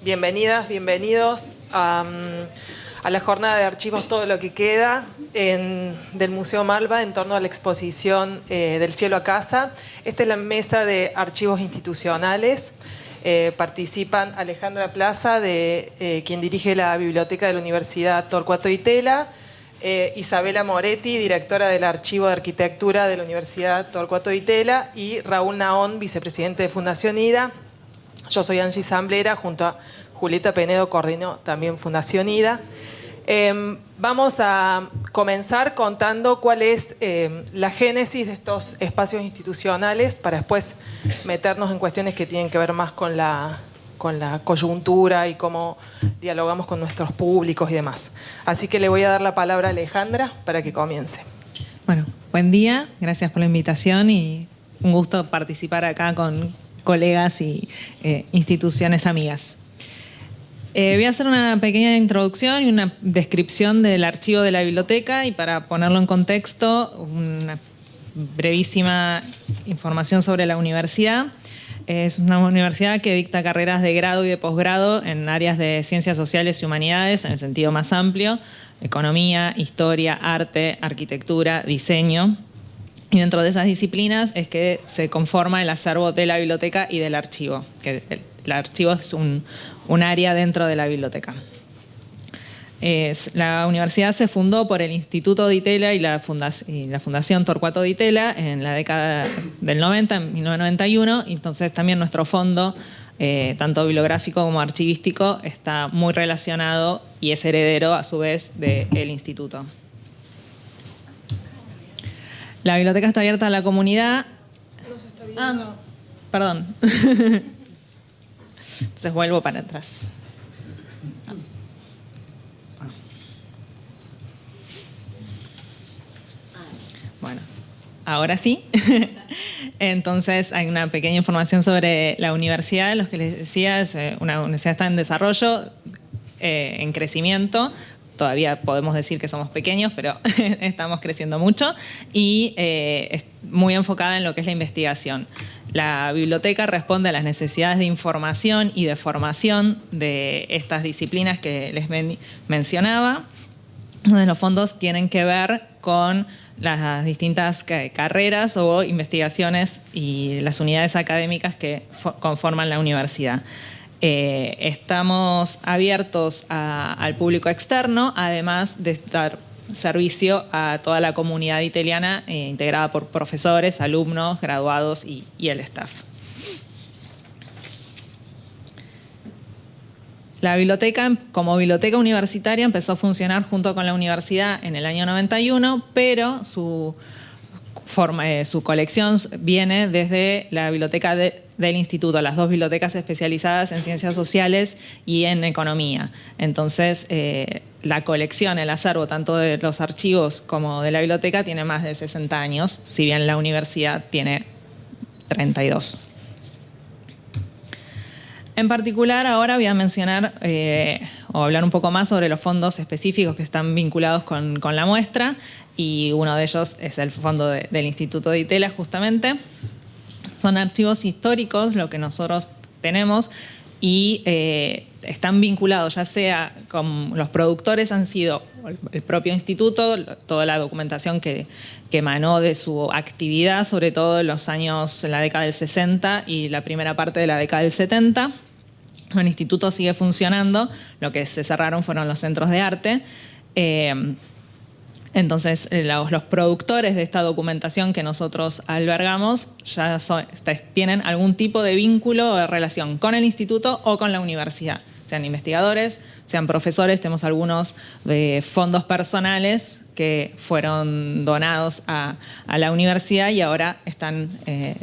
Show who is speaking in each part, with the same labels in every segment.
Speaker 1: Bienvenidas, bienvenidos a la jornada de archivos Todo lo que queda del Museo Malva en torno a la exposición Del cielo a casa. Esta es la mesa de archivos institucionales. Participan Alejandra Plaza, quien dirige la Biblioteca de la Universidad Torcuato Di Tella, Isabela Moretti, directora del Archivo de Arquitectura de la Universidad Torcuato Di Tella, y Raúl Naón, vicepresidente de Fundación IDA. Yo soy Angie Zamblera, junto a Julieta Penedo, coordino también Fundación IDA. Vamos a comenzar contando cuál es la génesis de estos espacios institucionales para después meternos en cuestiones que tienen que ver más con la coyuntura y cómo dialogamos con nuestros públicos y demás. Así que le voy a dar la palabra a Alejandra para que comience.
Speaker 2: Bueno, buen día, gracias por la invitación y un gusto participar acá con colegas y instituciones amigas. Voy a hacer una pequeña introducción y una descripción del archivo de la biblioteca, y para ponerlo en contexto, una brevísima información sobre la universidad. Es una universidad que dicta carreras de grado y de posgrado en áreas de ciencias sociales y humanidades, en el sentido más amplio: economía, historia, arte, arquitectura, diseño. Y dentro de esas disciplinas es que se conforma el acervo de la biblioteca y del archivo, que el archivo es un área dentro de la biblioteca. La universidad se fundó por el Instituto Di Tella y la Fundación Torcuato Di Tella en la década del 90, en 1991. Entonces también nuestro fondo, tanto bibliográfico como archivístico, está muy relacionado y es heredero a su vez del instituto. La biblioteca está abierta a la comunidad.
Speaker 1: No se está viendo.
Speaker 2: Ah, no. Perdón. Entonces vuelvo para atrás. Bueno, ahora sí. Entonces hay una pequeña información sobre la universidad. Lo que les decía, es una universidad está en desarrollo, en crecimiento. Todavía podemos decir que somos pequeños, pero estamos creciendo mucho, y es muy enfocada en lo que es la investigación. La biblioteca responde a las necesidades de información y de formación de estas disciplinas que les mencionaba. Uno de los fondos tienen que ver con las distintas carreras o investigaciones y las unidades académicas que conforman la universidad. Estamos abiertos al público externo, además de dar servicio a toda la comunidad italiana, integrada por profesores, alumnos, graduados y el staff. La biblioteca, como biblioteca universitaria, empezó a funcionar junto con la universidad en el año 91, pero su colección viene desde la biblioteca del instituto, las dos bibliotecas especializadas en ciencias sociales y en economía. Entonces, la colección, el acervo, tanto de los archivos como de la biblioteca, tiene más de 60 años, si bien la universidad tiene 32. En particular, ahora voy a mencionar o hablar un poco más sobre los fondos específicos que están vinculados con la muestra, y uno de ellos es el fondo del Instituto Di Tella, justamente. Son archivos históricos lo que nosotros tenemos, y están vinculados ya sea con los productores, han sido el propio instituto, toda la documentación que emanó de su actividad, sobre todo en la década del 60 y la primera parte de la década del 70. El instituto sigue funcionando, lo que se cerraron fueron los centros de arte. Entonces, los productores de esta documentación que nosotros albergamos ya tienen algún tipo de vínculo o de relación con el instituto o con la universidad. Sean investigadores, sean profesores, tenemos algunos de fondos personales que fueron donados a la universidad y ahora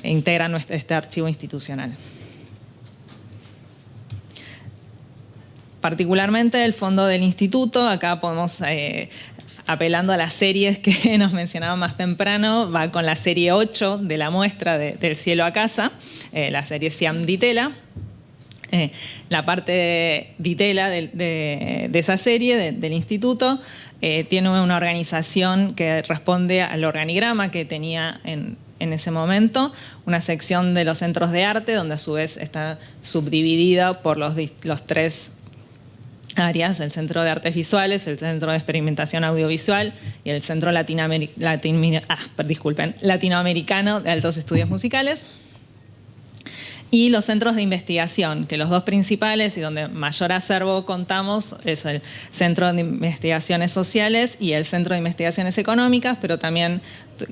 Speaker 2: integran este archivo institucional. Particularmente el fondo del instituto, acá podemos, apelando a las series que nos mencionaban más temprano, va con la serie 8 de la muestra Del cielo a casa, la serie Siam Di Tella. La parte de Di Tella de esa serie, del instituto, tiene una organización que responde al organigrama que tenía en ese momento, una sección de los centros de arte, donde a su vez está subdividida por los 3 áreas, el Centro de Artes Visuales, el Centro de Experimentación Audiovisual y el Centro Latinoamericano de Altos Estudios Musicales. Y los centros de investigación, que los 2 principales y donde mayor acervo contamos es el Centro de Investigaciones Sociales y el Centro de Investigaciones Económicas, pero también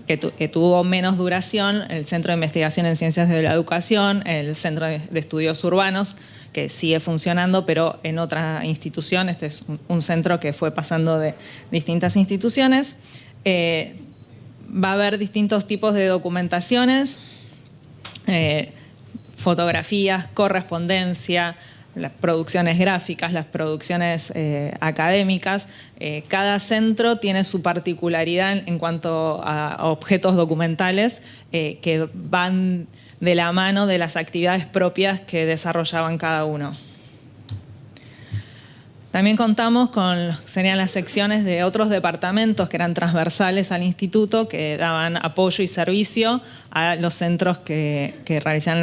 Speaker 2: que tuvo menos duración, el Centro de Investigación en Ciencias de la Educación, el Centro de Estudios Urbanos, que sigue funcionando, pero en otra institución. Este es un centro que fue pasando de distintas instituciones. Va a haber distintos tipos de documentaciones, fotografías, correspondencia, las producciones gráficas, las producciones académicas. Cada centro tiene su particularidad en cuanto a objetos documentales que van de la mano de las actividades propias que desarrollaban cada uno. También contamos con, serían las secciones de otros departamentos que eran transversales al instituto, que daban apoyo y servicio a los centros que realizan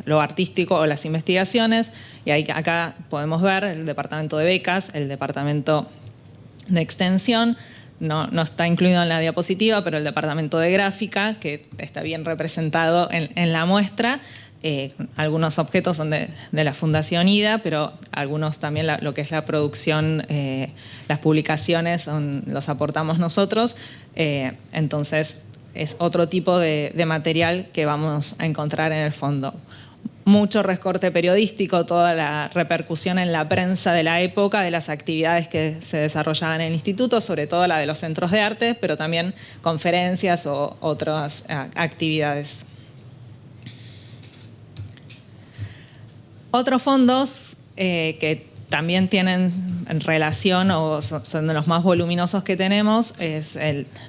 Speaker 2: lo artístico o las investigaciones. Y acá podemos ver el departamento de becas, el departamento de extensión, no está incluido en la diapositiva, pero el departamento de gráfica, que está bien representado en la muestra. Algunos objetos son de la Fundación IDA, pero algunos también lo que es la producción, las publicaciones los aportamos nosotros. Entonces es otro tipo de material que vamos a encontrar en el fondo. Mucho recorte periodístico, toda la repercusión en la prensa de la época de las actividades que se desarrollaban en el instituto, sobre todo la de los centros de arte, pero también conferencias o otras actividades. Otros fondos que también tienen relación o son de los más voluminosos que tenemos es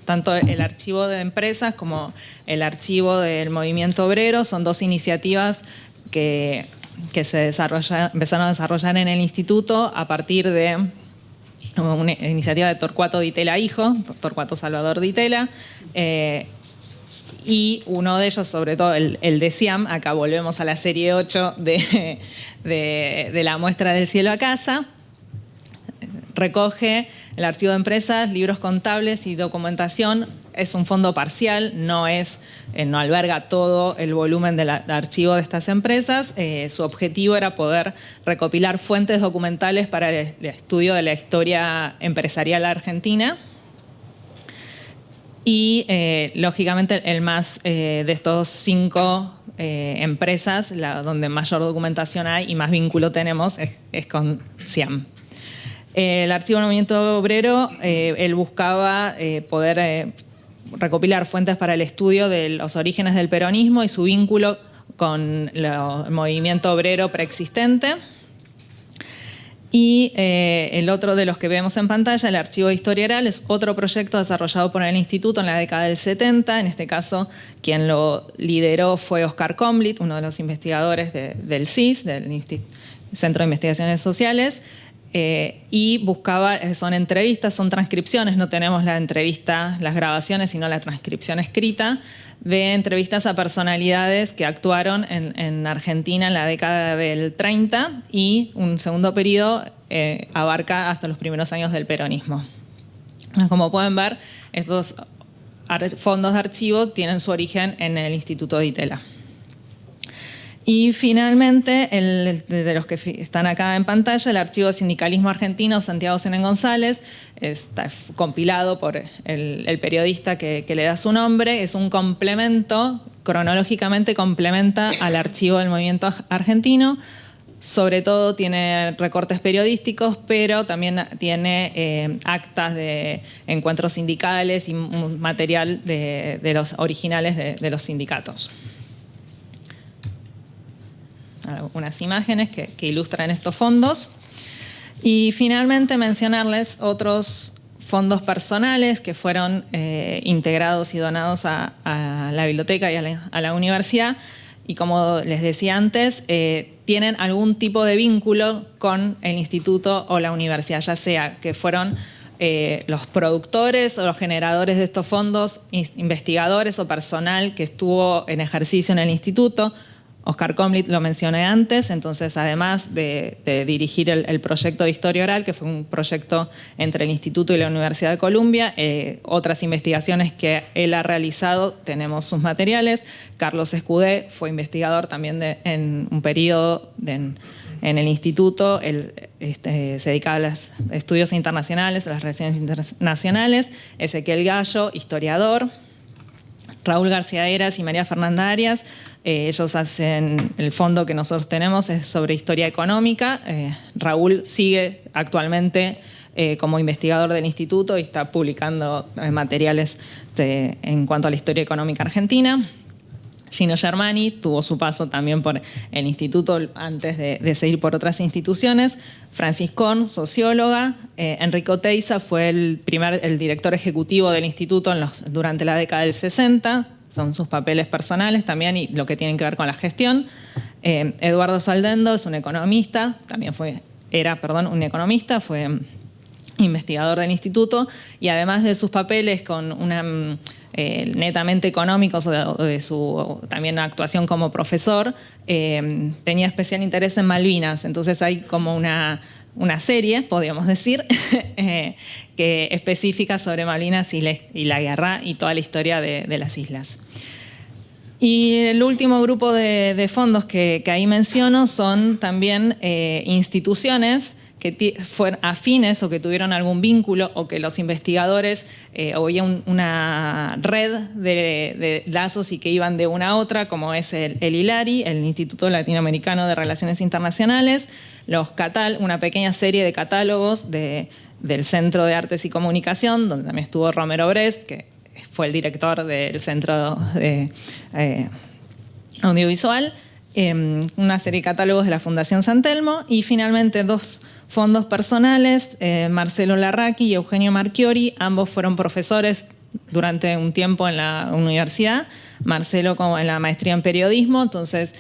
Speaker 2: tanto el archivo de empresas como el archivo del movimiento obrero. Son 2 iniciativas que empezaron a desarrollar en el instituto a partir de una iniciativa de Torcuato Di Tella hijo, Torcuato Salvador Di Tella. Y uno de ellos, sobre todo el de Siam, acá volvemos a la serie 8 de la muestra del cielo a casa, recoge el archivo de empresas, libros contables y documentación. Es un fondo parcial, no alberga todo el volumen del archivo de estas empresas. Su objetivo era poder recopilar fuentes documentales para el estudio de la historia empresarial argentina. Y lógicamente el más de estos 5 empresas, donde mayor documentación hay y más vínculo tenemos, es con Siam. El archivo del movimiento obrero, él buscaba poder recopilar fuentes para el estudio de los orígenes del peronismo y su vínculo con el movimiento obrero preexistente. Y el otro de los que vemos en pantalla, el archivo de historia oral, es otro proyecto desarrollado por el instituto en la década del 70. En este caso, quien lo lideró fue Oscar Comblit, uno de los investigadores del CIS, del Centro de Investigaciones Sociales, y buscaba, son entrevistas, son transcripciones, no tenemos la entrevista, las grabaciones, sino la transcripción escrita de entrevistas a personalidades que actuaron en Argentina en la década del 30 y un segundo periodo abarca hasta los primeros años del peronismo. Como pueden ver, estos fondos de archivo tienen su origen en el Instituto Di Tella. Y finalmente, de los que están acá en pantalla, el archivo de sindicalismo argentino Santiago Senen González, está compilado por el periodista que le da su nombre. Es un complemento, cronológicamente complementa al archivo del movimiento argentino. Sobre todo tiene recortes periodísticos, pero también tiene actas de encuentros sindicales y material de los originales de los sindicatos. Algunas imágenes que ilustran estos fondos. Y finalmente mencionarles otros fondos personales que fueron integrados y donados a la biblioteca y a la universidad. Y como les decía antes, tienen algún tipo de vínculo con el instituto o la universidad, ya sea que fueron los productores o los generadores de estos fondos, investigadores o personal que estuvo en ejercicio en el instituto. Oscar Comlit lo mencioné antes, entonces además de dirigir el proyecto de historia oral, que fue un proyecto entre el instituto y la Universidad de Columbia, otras investigaciones que él ha realizado, tenemos sus materiales. Carlos Escudé fue investigador también en un periodo en el instituto, él se dedicaba a los estudios internacionales, a las relaciones internacionales. Ezequiel Gallo, historiador. Raúl García Heras y María Fernanda Arias, ellos hacen, el fondo que nosotros tenemos es sobre historia económica. Raúl sigue actualmente como investigador del instituto y está publicando materiales en cuanto a la historia económica argentina. Gino Germani tuvo su paso también por el instituto antes de seguir por otras instituciones. Francis Korn, socióloga. Enrico Teiza fue el director ejecutivo del instituto durante la década del 60. Son sus papeles personales también y lo que tienen que ver con la gestión. Eduardo Saldendo es un economista, era un economista, fue investigador del instituto y además de sus papeles con netamente económicos o de su también actuación como profesor, tenía especial interés en Malvinas. Entonces hay como una serie, podríamos decir, que específica sobre Malvinas y la guerra y toda la historia de las islas. Y el último grupo de fondos que ahí menciono son también instituciones que fueron afines o que tuvieron algún vínculo o que los investigadores o había una red de lazos y que iban de una a otra, como es el ILARI, el Instituto Latinoamericano de Relaciones Internacionales, una pequeña serie de catálogos del Centro de Artes y Comunicación, donde también estuvo Romero Brest, que fue el director del Centro de Audiovisual, una serie de catálogos de la Fundación San Telmo y finalmente 2 fondos personales, Marcelo Larraqui y Eugenio Marchiori, ambos fueron profesores durante un tiempo en la universidad, Marcelo como en la maestría en periodismo, entonces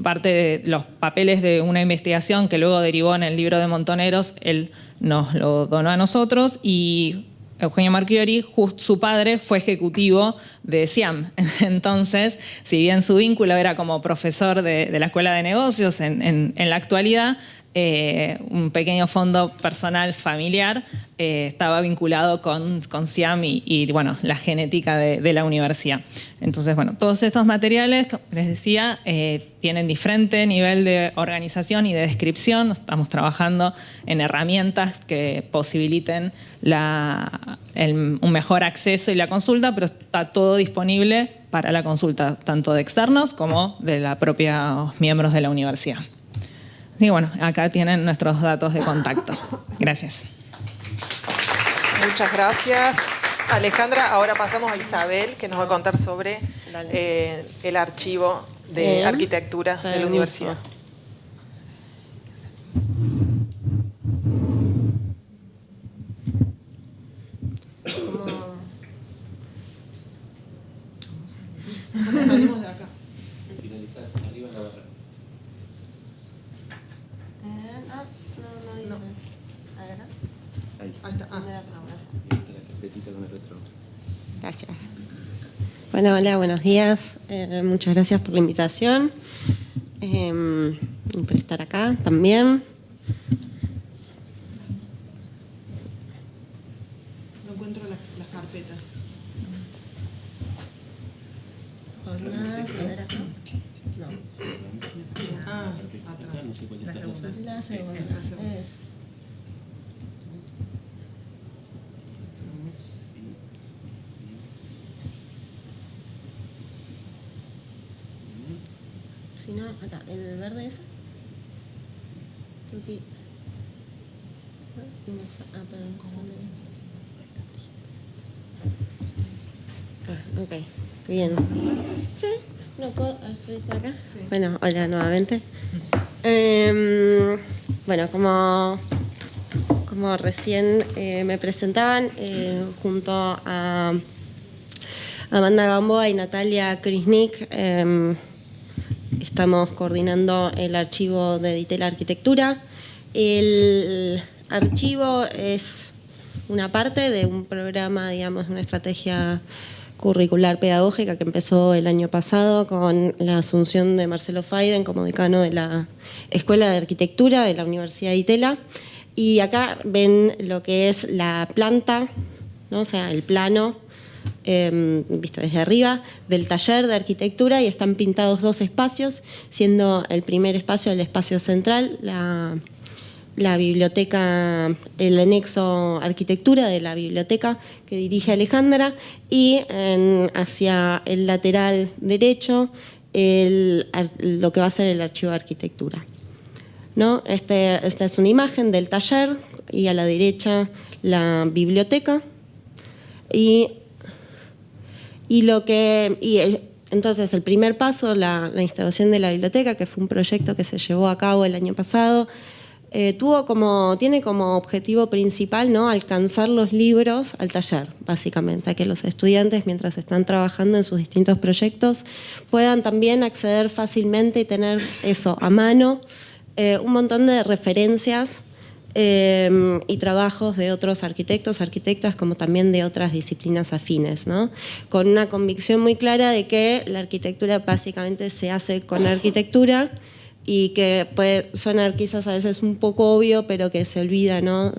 Speaker 2: parte de los papeles de una investigación que luego derivó en el libro de Montoneros, él nos lo donó a nosotros y Eugenio Marchiori, su padre, fue ejecutivo de SIAM. Entonces, si bien su vínculo era como profesor de la Escuela de Negocios en la actualidad, un pequeño fondo personal familiar estaba vinculado con SIAM y bueno, la genética de la universidad. Entonces, bueno, todos estos materiales, como les decía, tienen diferente nivel de organización y de descripción. Estamos trabajando en herramientas que posibiliten un mejor acceso y la consulta, pero está todo disponible para la consulta, tanto de externos como de los propios miembros de la universidad. Y bueno, acá tienen nuestros datos de contacto. Gracias.
Speaker 1: Muchas gracias, Alejandra. Ahora pasamos a Isabel, que nos va a contar sobre el archivo de arquitectura de la universidad. ¿Cómo salimos de acá?
Speaker 3: Finalizar, arriba en la barra.
Speaker 1: No.
Speaker 3: Ahí.
Speaker 1: Ahí está.
Speaker 3: Ahí está la carpetita con el retro.
Speaker 4: Gracias. Bueno, hola, buenos días. Muchas gracias por la invitación y por estar acá también.
Speaker 1: No encuentro las carpetas.
Speaker 4: No.
Speaker 3: Acá no sé cuál está
Speaker 4: La segunda. Si no, acá, en el verde ese. Aquí. Pero no sale. Ok, bien. ¿No puedo hacer acá? Sí. Bueno, hola nuevamente. Bueno, como recién me presentaban, junto a Amanda Gamboa y Natalia Krisnik, estamos coordinando el archivo de Ditel Arquitectura. El archivo es una parte de un programa, digamos, una estrategia curricular pedagógica que empezó el año pasado con la asunción de Marcelo Faiden como decano de la Escuela de Arquitectura de la Universidad de Itela. Y acá ven lo que es la planta, ¿no? O sea, el plano, visto desde arriba, del taller de arquitectura, y están pintados 2 espacios, siendo el primer espacio el espacio central, la biblioteca, el anexo arquitectura de la biblioteca que dirige Alejandra, y hacia el lateral derecho lo que va a ser el archivo de arquitectura, ¿no? Esta es una imagen del taller, y a la derecha la biblioteca. Entonces el primer paso, la instalación de la biblioteca, que fue un proyecto que se llevó a cabo el año pasado, tiene como objetivo principal, ¿no?, alcanzar los libros al taller, básicamente, a que los estudiantes, mientras están trabajando en sus distintos proyectos, puedan también acceder fácilmente y tener eso a mano, un montón de referencias y trabajos de otros arquitectos, arquitectas, como también de otras disciplinas afines, ¿no? Con una convicción muy clara de que la arquitectura básicamente se hace con arquitectura, y que puede sonar quizás a veces un poco obvio, pero que se olvida, ¿no?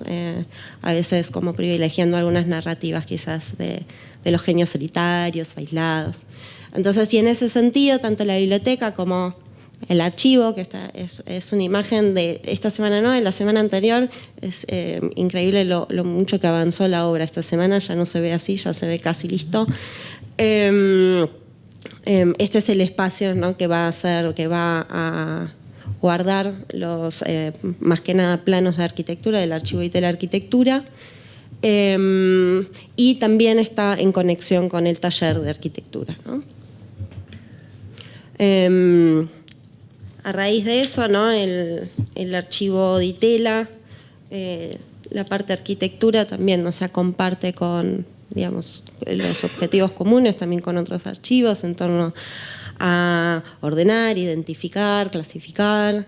Speaker 4: A veces como privilegiando algunas narrativas quizás de los genios solitarios, aislados. Entonces, y en ese sentido, tanto la biblioteca como el archivo, que es una imagen de esta semana, no, de la semana anterior, es increíble lo mucho que avanzó la obra esta semana, ya no se ve así, ya se ve casi listo. Este es el espacio, ¿no?, que va a guardar los, más que nada, planos de arquitectura del archivo de la arquitectura, y también está en conexión con el taller de arquitectura, ¿no? A raíz de eso, ¿no?, el archivo de Itela, la parte de arquitectura también, o sea, comparte con, digamos, los objetivos comunes también con otros archivos en torno a ordenar, identificar, clasificar,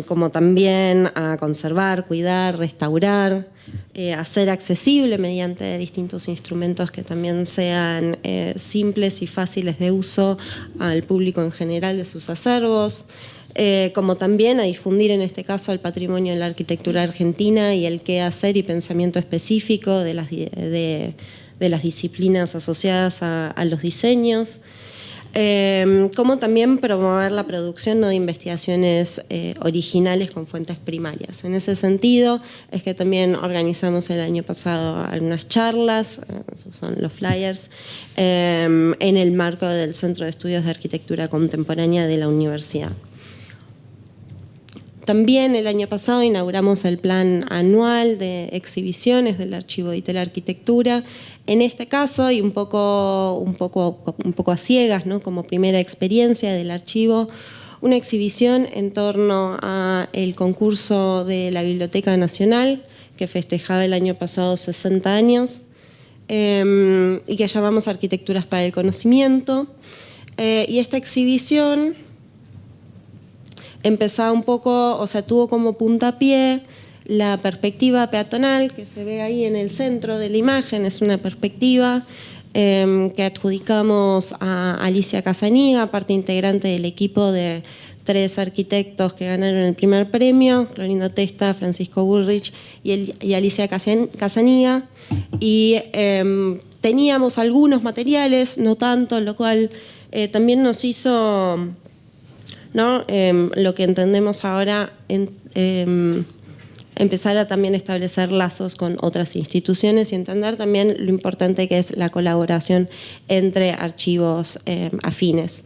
Speaker 4: como también a conservar, cuidar, restaurar, hacer accesible mediante distintos instrumentos que también sean simples y fáciles de uso al público en general de sus acervos, como también a difundir en este caso el patrimonio de la arquitectura argentina y el qué hacer y pensamiento específico de las disciplinas asociadas a los diseños, como también promover la producción, ¿no?, de investigaciones originales con fuentes primarias. En ese sentido es que también organizamos el año pasado algunas charlas, esos son los flyers, en el marco del Centro de Estudios de Arquitectura Contemporánea de la Universidad. También el año pasado inauguramos el plan anual de exhibiciones del Archivo de Itela Arquitectura. En este caso, y un poco a ciegas, ¿no?, como primera experiencia del archivo, una exhibición en torno al concurso de la Biblioteca Nacional, que festejaba el año pasado 60 años, y que llamamos Arquitecturas para el Conocimiento. Y esta exhibición empezaba un poco, o sea, tuvo como puntapié la perspectiva peatonal que se ve ahí en el centro de la imagen. Es una perspectiva que adjudicamos a Alicia Casaniga, parte integrante del equipo de 3 arquitectos que ganaron el primer premio, Clorindo Testa, Francisco Bullrich y Alicia Casaniga. Y teníamos algunos materiales, no tanto, lo cual también nos hizo, ¿no?, lo que entendemos ahora, empezar a también establecer lazos con otras instituciones y entender también lo importante que es la colaboración entre archivos afines.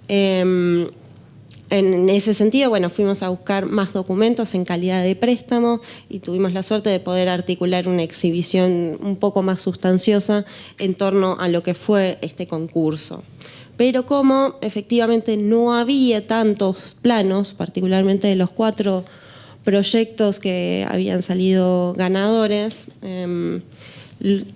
Speaker 4: En ese sentido, bueno, fuimos a buscar más documentos en calidad de préstamo y tuvimos la suerte de poder articular una exhibición un poco más sustanciosa en torno a lo que fue este concurso. Pero como efectivamente no había tantos planos, particularmente de los 4 proyectos que habían salido ganadores,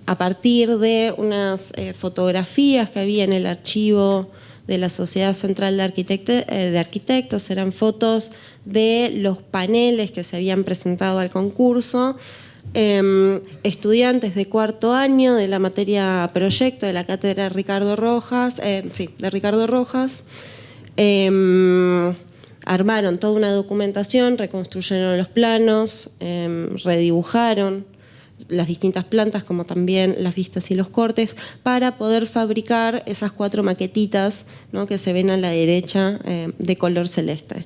Speaker 4: a partir de unas fotografías que había en el archivo de la Sociedad Central de Arquitectos, eran fotos de los paneles que se habían presentado al concurso, estudiantes de cuarto año de la materia proyecto de la cátedra Ricardo Rojas, de Ricardo Rojas. Armaron toda una documentación, reconstruyeron los planos, redibujaron las distintas plantas, como también las vistas y los cortes, para poder fabricar esas 4 maquetitas, ¿no?, que se ven a la derecha, de color celeste.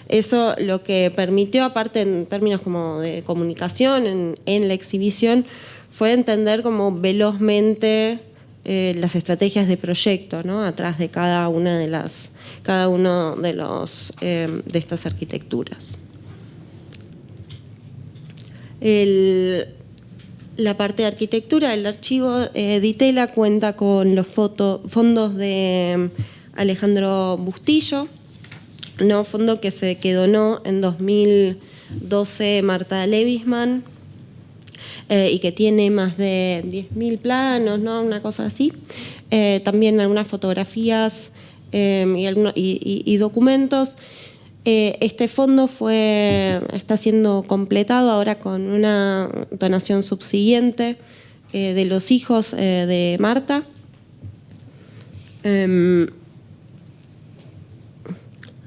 Speaker 4: Eso lo que permitió, aparte en términos como de comunicación en la exhibición, fue entender como velozmente las estrategias de proyecto, ¿no?, atrás de cada uno de estas arquitecturas. La parte de arquitectura, el archivo Ditela cuenta con los fondos de Alejandro Bustillo, ¿no?, fondo que donó en 2012 Marta Levisman, y que tiene más de 10.000 planos, ¿no?, una cosa así. También algunas fotografías y documentos. Este fondo está siendo completado ahora con una donación subsiguiente de los hijos de Marta.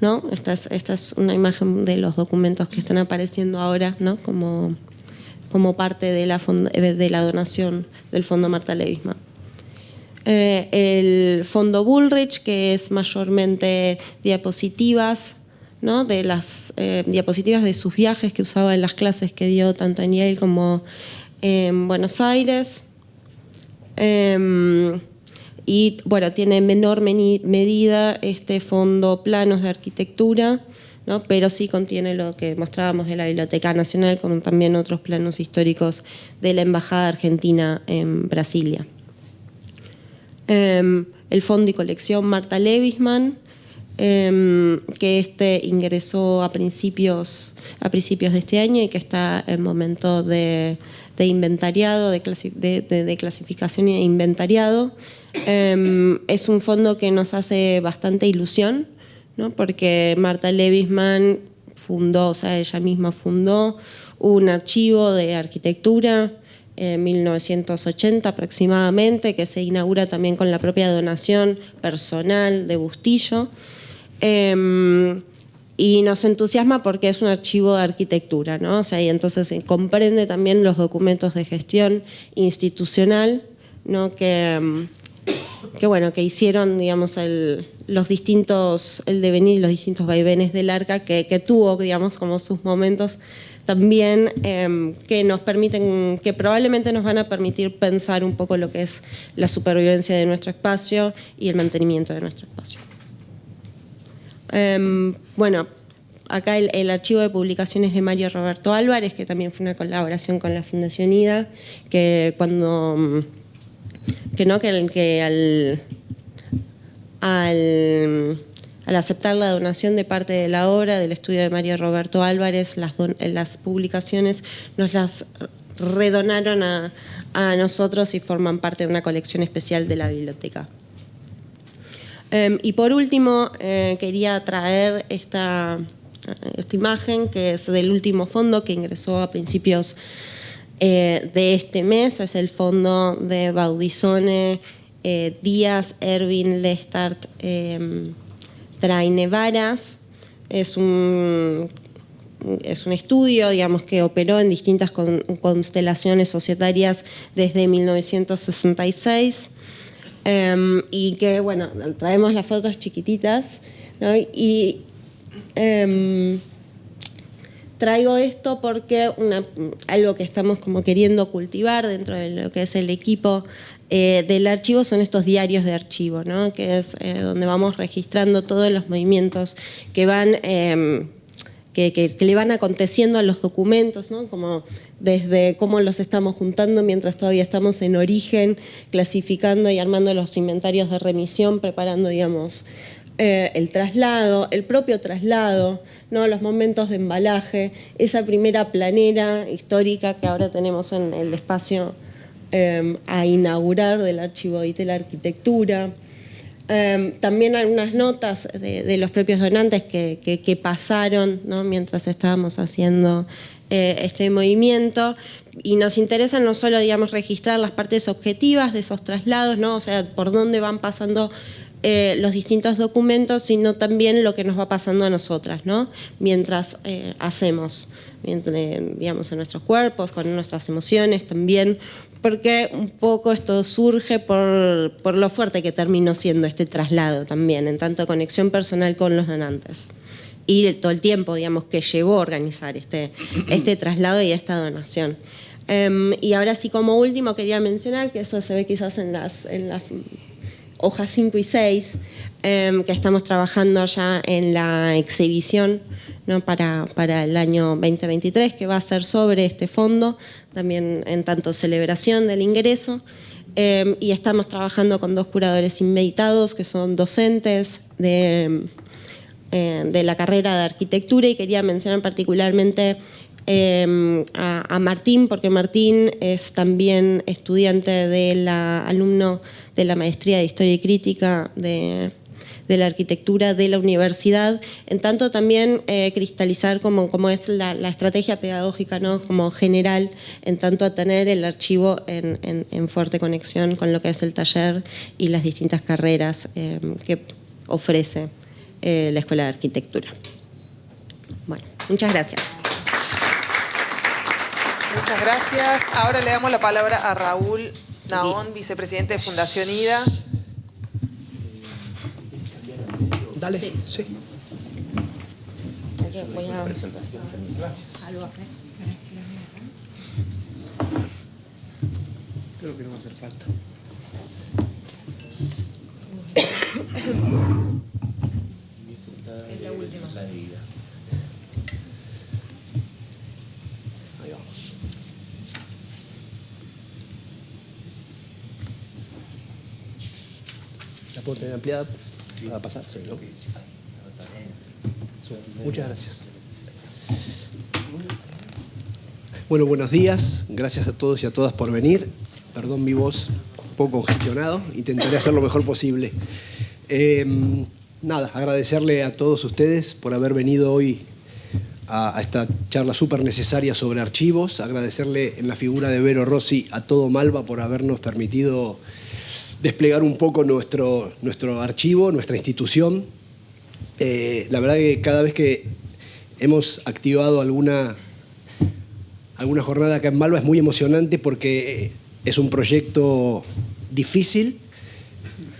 Speaker 4: ¿No? Esta es una imagen de los documentos que están apareciendo ahora, ¿no?, como parte de la donación del Fondo Marta Levisman. El Fondo Bullrich, que es mayormente diapositivas, ¿no?, de las diapositivas de sus viajes que usaba en las clases que dio tanto en Yale como en Buenos Aires. Y bueno, tiene en menor medida este fondo planos de arquitectura, ¿no?, pero sí contiene lo que mostrábamos de la Biblioteca Nacional, como también otros planos históricos de la Embajada Argentina en Brasilia. El fondo y colección Marta Levisman, que ingresó a principios de este año y que está en momento de inventariado, de clasificación e inventariado. Es un fondo que nos hace bastante ilusión, ¿no?, porque Marta Levisman ella misma fundó un archivo de arquitectura en 1980 aproximadamente, que se inaugura también con la propia donación personal de Bustillo. Y nos entusiasma porque es un archivo de arquitectura, ¿no? O sea, y entonces comprende también los documentos de gestión institucional, ¿no?, que hicieron, digamos, el devenir, los distintos vaivenes del ARCA, que tuvo, digamos, como sus momentos también, que probablemente nos van a permitir pensar un poco lo que es la supervivencia de nuestro espacio y el mantenimiento de nuestro espacio. Bueno, acá el archivo de publicaciones de Mario Roberto Álvarez, que también fue una colaboración con la Fundación IDA, que al aceptar la donación de parte de la obra del estudio de Mario Roberto Álvarez, las publicaciones nos las redonaron a nosotros y forman parte de una colección especial de la biblioteca. Y por último, quería traer esta imagen, que es del último fondo que ingresó a principios de este mes. Es el fondo de Baudisone, Díaz, Erwin, Lestart, Trainevaras. Es un estudio, digamos, que operó en distintas constelaciones societarias desde 1966. Y que, bueno, traemos las fotos chiquititas, ¿no? Y traigo esto porque algo que estamos como queriendo cultivar dentro de lo que es el equipo del archivo son estos diarios de archivo, ¿no?, que es donde vamos registrando todos los movimientos que van que le van aconteciendo a los documentos, ¿no?, como desde cómo los estamos juntando mientras todavía estamos en origen, clasificando y armando los inventarios de remisión, preparando, digamos, el traslado, el propio traslado, ¿no?, los momentos de embalaje, esa primera planera histórica que ahora tenemos en el espacio a inaugurar del Archivo Ditela Arquitectura. También algunas notas de los propios donantes que pasaron, ¿no?, mientras estábamos haciendo este movimiento. Y nos interesa no solo, digamos, registrar las partes objetivas de esos traslados, ¿no?, o sea, por dónde van pasando los distintos documentos, sino también lo que nos va pasando a nosotras, ¿no?, mientras hacemos, digamos, en nuestros cuerpos, con nuestras emociones también, porque un poco esto surge por lo fuerte que terminó siendo este traslado también, en tanto conexión personal con los donantes. Y todo el tiempo, digamos, que llevó a organizar este traslado y esta donación. Y ahora sí, como último, quería mencionar, que eso se ve quizás en las hojas 5 y 6, que estamos trabajando ya en la exhibición, ¿no?, para el año 2023, que va a ser sobre este fondo, también en tanto celebración del ingreso. Y estamos trabajando con 2 curadores invitados, que son docentes de la carrera de arquitectura, y quería mencionar particularmente a Martín, porque Martín es también estudiante alumno de la maestría de Historia y Crítica de la arquitectura de la universidad, en tanto también cristalizar como es la estrategia pedagógica, ¿no?, como general, en tanto a tener el archivo en fuerte conexión con lo que es el taller y las distintas carreras que ofrece la Escuela de Arquitectura. Bueno, muchas gracias.
Speaker 1: Muchas gracias. Ahora le damos la palabra a Raúl Naón, vicepresidente de Fundación IDA.
Speaker 5: Dale. Sí.
Speaker 4: Voy a...
Speaker 5: Creo que no va a hacer falta.
Speaker 3: Es la última. La de vida.
Speaker 5: Ahí vamos. ¿La puedo tener ampliada? ¿Va a pasar? Sí, ¿no? Muchas gracias. Bueno, buenos días. Gracias a todos y a todas por venir. Perdón mi voz, un poco congestionado. Intentaré hacer lo mejor posible. Nada, agradecerle a todos ustedes por haber venido hoy a esta charla súper necesaria sobre archivos. Agradecerle en la figura de Vero Rossi a todo Malva por habernos permitido desplegar un poco nuestro archivo, nuestra institución. La verdad que cada vez que hemos activado alguna jornada acá en Malva es muy emocionante porque es un proyecto difícil.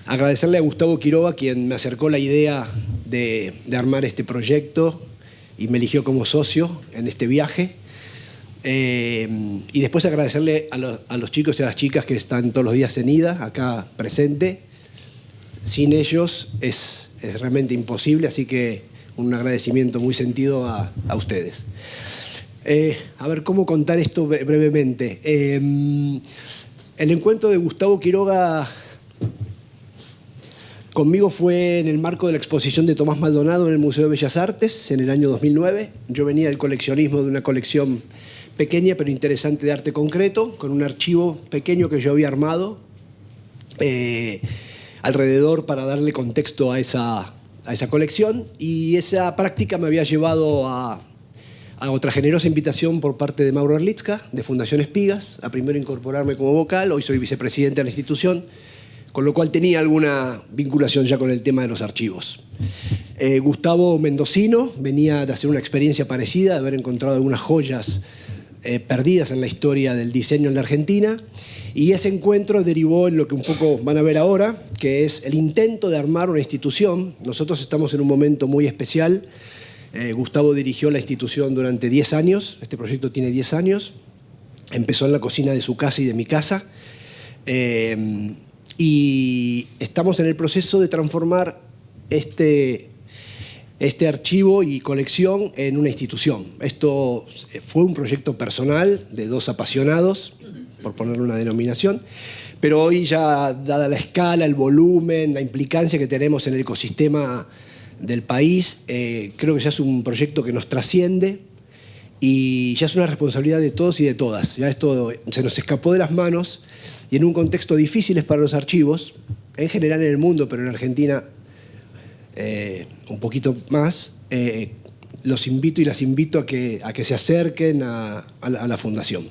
Speaker 5: Agradecerle a Gustavo Quiroga, quien me acercó la idea de armar este proyecto y me eligió como socio en este viaje. Y después agradecerle a los chicos y a las chicas que están todos los días en IDA, acá presente. Sin ellos es realmente imposible, así que un agradecimiento muy sentido a ustedes. A ver, ¿cómo contar esto brevemente? El encuentro de Gustavo Quiroga conmigo fue en el marco de la exposición de Tomás Maldonado en el Museo de Bellas Artes en el año 2009. Yo venía del coleccionismo de una colección pequeña pero interesante de arte concreto, con un archivo pequeño que yo había armado alrededor para darle contexto a esa colección, y esa práctica me había llevado a otra generosa invitación por parte de Mauro Erlitzka, de Fundación Espigas, a primero incorporarme como vocal. Hoy soy vicepresidente de la institución, con lo cual tenía alguna vinculación ya con el tema de los archivos. Gustavo Mendocino venía de hacer una experiencia parecida, de haber encontrado algunas joyas perdidas en la historia del diseño en la Argentina, y ese encuentro derivó en lo que un poco van a ver ahora, que es el intento de armar una institución. Nosotros estamos en un momento muy especial. Gustavo dirigió la institución durante 10 años, este proyecto tiene 10 años, empezó en la cocina de su casa y de mi casa, y estamos en el proceso de transformar este archivo y colección en una institución. Esto fue un proyecto personal de 2 apasionados, por ponerle una denominación, pero hoy ya, dada la escala, el volumen, la implicancia que tenemos en el ecosistema del país, creo que ya es un proyecto que nos trasciende y ya es una responsabilidad de todos y de todas. Ya esto se nos escapó de las manos, y en un contexto difícil para los archivos, en general en el mundo, pero en Argentina un poquito más, los invito y las invito a que se acerquen a la fundación.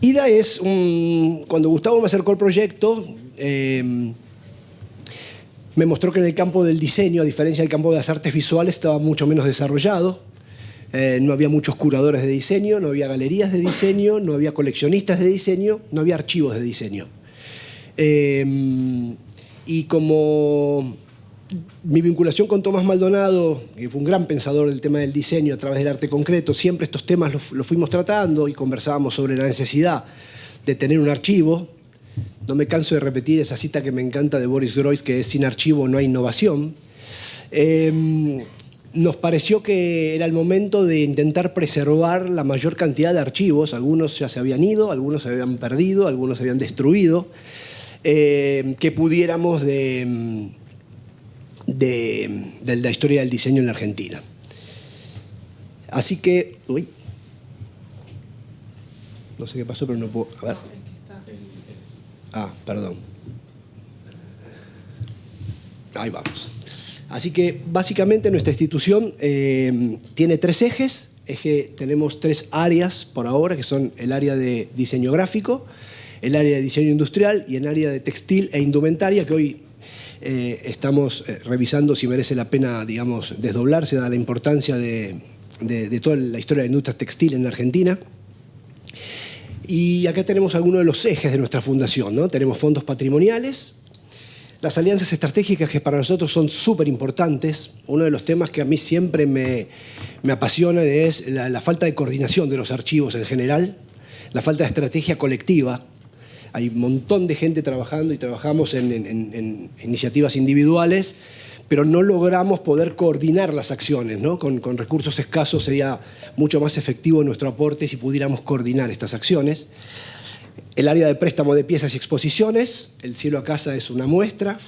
Speaker 5: IDA es cuando Gustavo me acercó al proyecto, me mostró que en el campo del diseño, a diferencia del campo de las artes visuales, estaba mucho menos desarrollado. No había muchos curadores de diseño, no había galerías de diseño, no había coleccionistas de diseño, no había archivos de diseño. Y como mi vinculación con Tomás Maldonado, que fue un gran pensador del tema del diseño a través del arte concreto, siempre estos temas los fuimos tratando y conversábamos sobre la necesidad de tener un archivo. No me canso de repetir esa cita que me encanta de Boris Groys, que es: sin archivo no hay innovación. Nos pareció que era el momento de intentar preservar la mayor cantidad de archivos. Algunos ya se habían ido, algunos se habían perdido, algunos se habían destruido, que pudiéramos de la historia del diseño en la Argentina. Así que... Uy, no sé qué pasó, pero no puedo... A ver. Perdón. Ahí vamos. Así que básicamente nuestra institución tiene 3 ejes. Tenemos 3 áreas por ahora, que son el área de diseño gráfico, el área de diseño industrial y el área de textil e indumentaria, que hoy estamos revisando si merece la pena, digamos, desdoblarse, dada la importancia de toda la historia de la industria textil en la Argentina. Y acá tenemos algunos de los ejes de nuestra fundación, ¿no? Tenemos fondos patrimoniales, las alianzas estratégicas, que para nosotros son súper importantes. Uno de los temas que a mí siempre me apasionan es la falta de coordinación de los archivos en general, la falta de estrategia colectiva. Hay un montón de gente trabajando y trabajamos en iniciativas individuales, pero no logramos poder coordinar las acciones, ¿no? Con recursos escasos sería mucho más efectivo nuestro aporte si pudiéramos coordinar estas acciones. El área de préstamo de piezas y exposiciones, el Cielo a Casa es una muestra.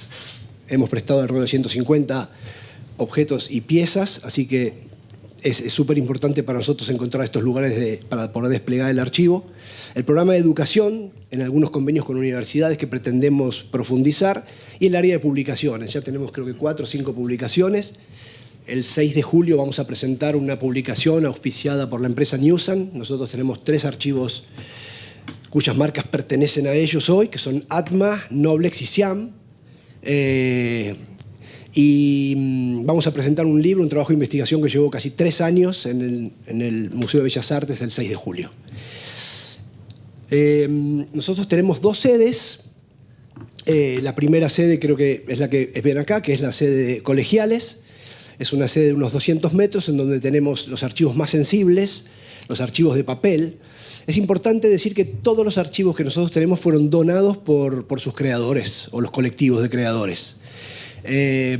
Speaker 5: Hemos prestado alrededor de 150 objetos y piezas, así que es súper importante para nosotros encontrar estos lugares para poder desplegar el archivo. El programa de educación, en algunos convenios con universidades que pretendemos profundizar, y el área de publicaciones. Ya tenemos creo que 4 o 5 publicaciones. El 6 de julio vamos a presentar una publicación auspiciada por la empresa Newsan. Nosotros tenemos 3 archivos cuyas marcas pertenecen a ellos hoy, que son Atma, Noblex y Siam. Y vamos a presentar un libro, un trabajo de investigación que llevó casi 3 años en el Museo de Bellas Artes el 6 de julio. Nosotros tenemos 2 sedes. La primera sede creo que es la que ven acá, que es la sede de Colegiales. Es una sede de unos 200 metros en donde tenemos los archivos más sensibles, los archivos de papel. Es importante decir que todos los archivos que nosotros tenemos fueron donados por sus creadores o los colectivos de creadores. Es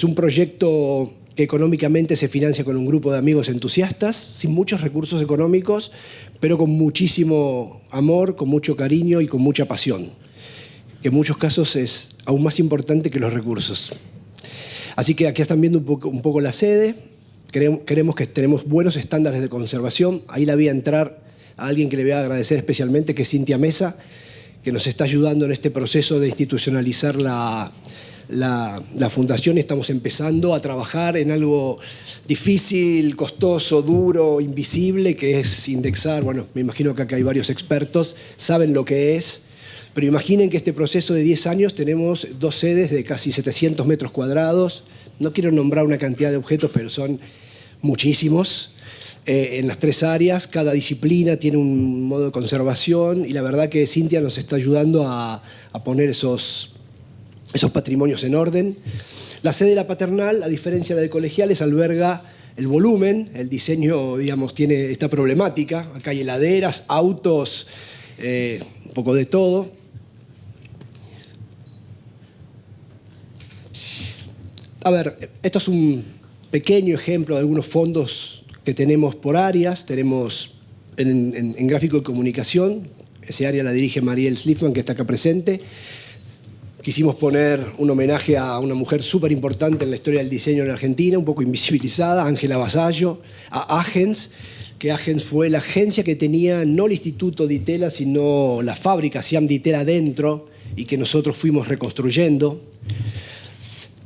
Speaker 5: un proyecto que económicamente se financia con un grupo de amigos entusiastas, sin muchos recursos económicos, pero con muchísimo amor, con mucho cariño y con mucha pasión, que en muchos casos es aún más importante que los recursos. Así que aquí están viendo un poco la sede. Creemos que tenemos buenos estándares de conservación. Ahí la vi entrar a alguien que le voy a agradecer especialmente, que es Cintia Mesa, que nos está ayudando en este proceso de institucionalizar la fundación. Estamos empezando a trabajar en algo difícil, costoso, duro, invisible, que es indexar. Bueno, me imagino que acá hay varios expertos, saben lo que es, pero imaginen que este proceso de 10 años tenemos 2 sedes de casi 700 metros cuadrados. No quiero nombrar una cantidad de objetos, pero son muchísimos. En las 3 áreas, cada disciplina tiene un modo de conservación y la verdad que Cintia nos está ayudando a poner esos patrimonios en orden. La sede de la Paternal, a diferencia de la de Colegiales, alberga el volumen. El diseño, digamos, tiene esta problemática. Acá hay heladeras, autos, un poco de todo. A ver, esto es un pequeño ejemplo de algunos fondos que tenemos por áreas. Tenemos en gráfico de comunicación, ese área la dirige Mariel Slifman, que está acá presente. Quisimos poner un homenaje a una mujer súper importante en la historia del diseño en Argentina, un poco invisibilizada, Ángela Vasallo, a Agens, que Agens fue la agencia que tenía no el Instituto Di Tella, sino la fábrica Siam Di Tella adentro y que nosotros fuimos reconstruyendo.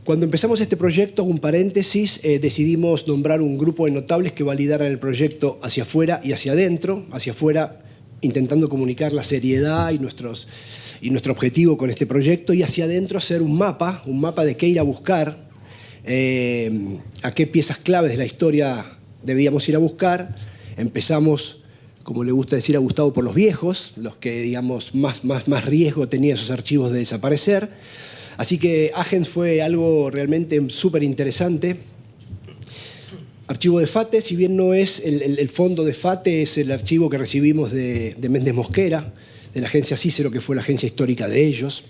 Speaker 5: Cuando empezamos este proyecto, un paréntesis, decidimos nombrar un grupo de notables que validaran el proyecto hacia afuera y hacia adentro. Hacia afuera, intentando comunicar la seriedad y nuestro objetivo con este proyecto, y hacia adentro hacer un mapa de qué ir a buscar, a qué piezas claves de la historia debíamos ir a buscar. Empezamos, como le gusta decir a Gustavo, por los viejos, los que, digamos, más riesgo tenían esos archivos de desaparecer. Así que Agens fue algo realmente súper interesante. Archivo de FATE, si bien no es el fondo de FATE, es el archivo que recibimos de Méndez Mosquera, de la agencia Cícero, que fue la agencia histórica de ellos.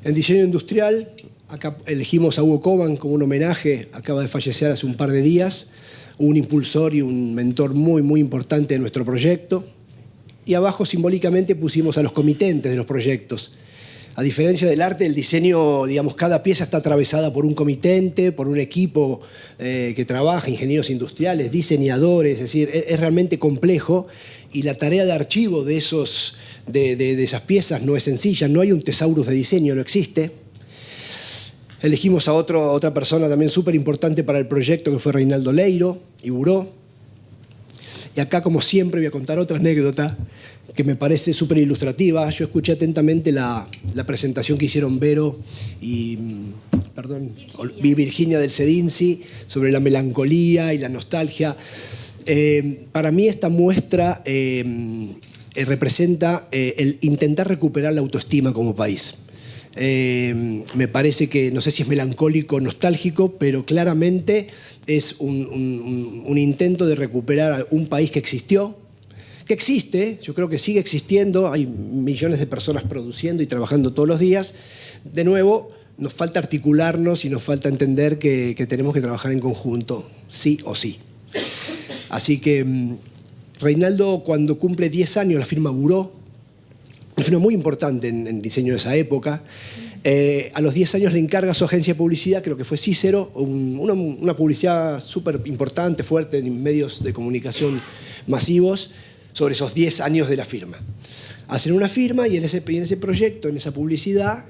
Speaker 5: En diseño industrial, acá elegimos a Hugo Coban como un homenaje, acaba de fallecer hace un par de días, un impulsor y un mentor muy, muy importante de nuestro proyecto. Y abajo, simbólicamente, pusimos a los comitentes de los proyectos. A diferencia del arte, el diseño, digamos, cada pieza está atravesada por un comitente, por un equipo que trabaja, ingenieros industriales, diseñadores, es decir, es realmente complejo, y la tarea de archivo de esas piezas no es sencilla, no hay un tesaurus de diseño, no existe. Elegimos a otra persona también súper importante para el proyecto, que fue Reinaldo Leiro y Buró. Y acá, como siempre, voy a contar otra anécdota que me parece súper ilustrativa. Yo escuché atentamente la presentación que hicieron Vero y Virginia del Cedinsi sobre la melancolía y la nostalgia. Para mí esta muestra representa el intentar recuperar la autoestima como país. Me parece que, no sé si es melancólico o nostálgico, pero claramente es un intento de recuperar un país que existió, que existe, yo creo que sigue existiendo, hay millones de personas produciendo y trabajando todos los días. De nuevo, nos falta articularnos y nos falta entender que tenemos que trabajar en conjunto, sí o sí. Así que Reinaldo, cuando cumple 10 años, la firma Buró, una firma muy importante en diseño de esa época. A los 10 años le encarga a su agencia de publicidad, creo que fue Cícero, una publicidad súper importante, fuerte en medios de comunicación masivos, sobre esos 10 años de la firma. Hacen una firma y en ese proyecto, en esa publicidad,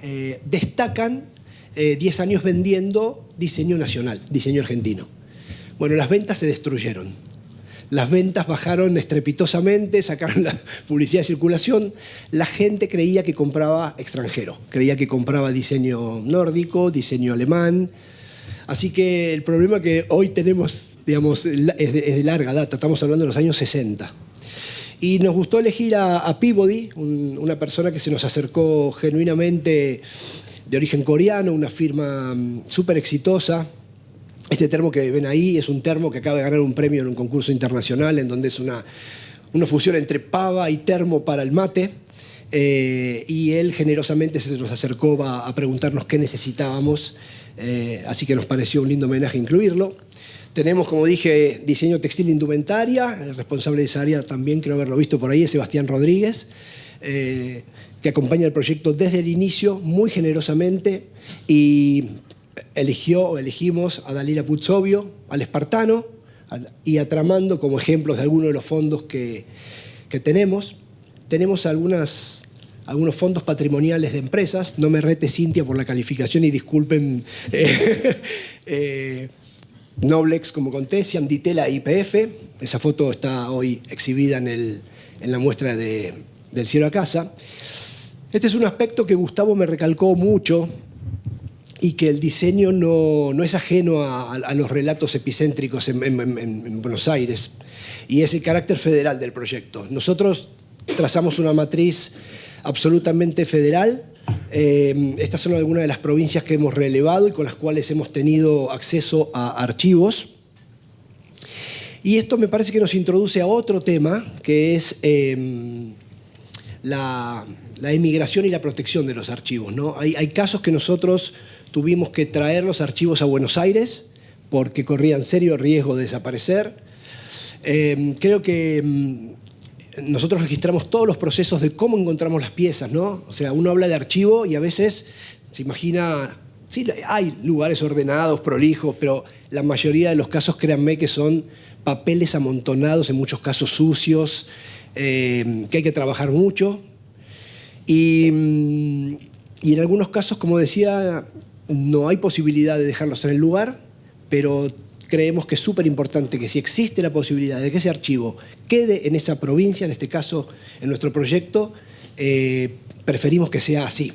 Speaker 5: destacan 10 años vendiendo diseño nacional, diseño argentino. Bueno, las ventas se destruyeron. Las ventas bajaron estrepitosamente, sacaron la publicidad de circulación. La gente creía que compraba extranjero, creía que compraba diseño nórdico, diseño alemán. Así que el problema que hoy tenemos, digamos, es de larga data, estamos hablando de los años 60. Y nos gustó elegir a Peabody, una persona que se nos acercó genuinamente de origen coreano, una firma súper exitosa. Este termo que ven ahí es un termo que acaba de ganar un premio en un concurso internacional, en donde es una fusión entre pava y termo para el mate. Y él generosamente se nos acercó a preguntarnos qué necesitábamos, así que nos pareció un lindo homenaje incluirlo. Tenemos, como dije, diseño textil e indumentaria. El responsable de esa área también, creo haberlo visto por ahí, es Sebastián Rodríguez, que acompaña el proyecto desde el inicio, muy generosamente, y elegimos a Dalila Puzzovio, al Espartano, y a Tramando como ejemplos de algunos de los fondos que tenemos. Tenemos algunos fondos patrimoniales de empresas. No me rete Cintia por la calificación y disculpen Noblex, como conté, Siam Di Tella e YPF. Esa foto está hoy exhibida en la muestra del Cielo a Casa. Este es un aspecto que Gustavo me recalcó mucho y que el diseño no es ajeno a los relatos epicéntricos en Buenos Aires, y es el carácter federal del proyecto. Nosotros trazamos una matriz absolutamente federal. Estas son algunas de las provincias que hemos relevado y con las cuales hemos tenido acceso a archivos. Y esto me parece que nos introduce a otro tema, que es la emigración y la protección de los archivos, ¿no? Hay casos que nosotros tuvimos que traer los archivos a Buenos Aires porque corrían serio riesgo de desaparecer. Creo que nosotros registramos todos los procesos de cómo encontramos las piezas, ¿no? O sea, uno habla de archivo y a veces se imagina Sí, hay lugares ordenados, prolijos, pero la mayoría de los casos, créanme, que son papeles amontonados, en muchos casos sucios, que hay que trabajar mucho. Y en algunos casos, como decía, no hay posibilidad de dejarlos en el lugar, pero creemos que es súper importante que si existe la posibilidad de que ese archivo quede en esa provincia, en este caso en nuestro proyecto, preferimos que sea así.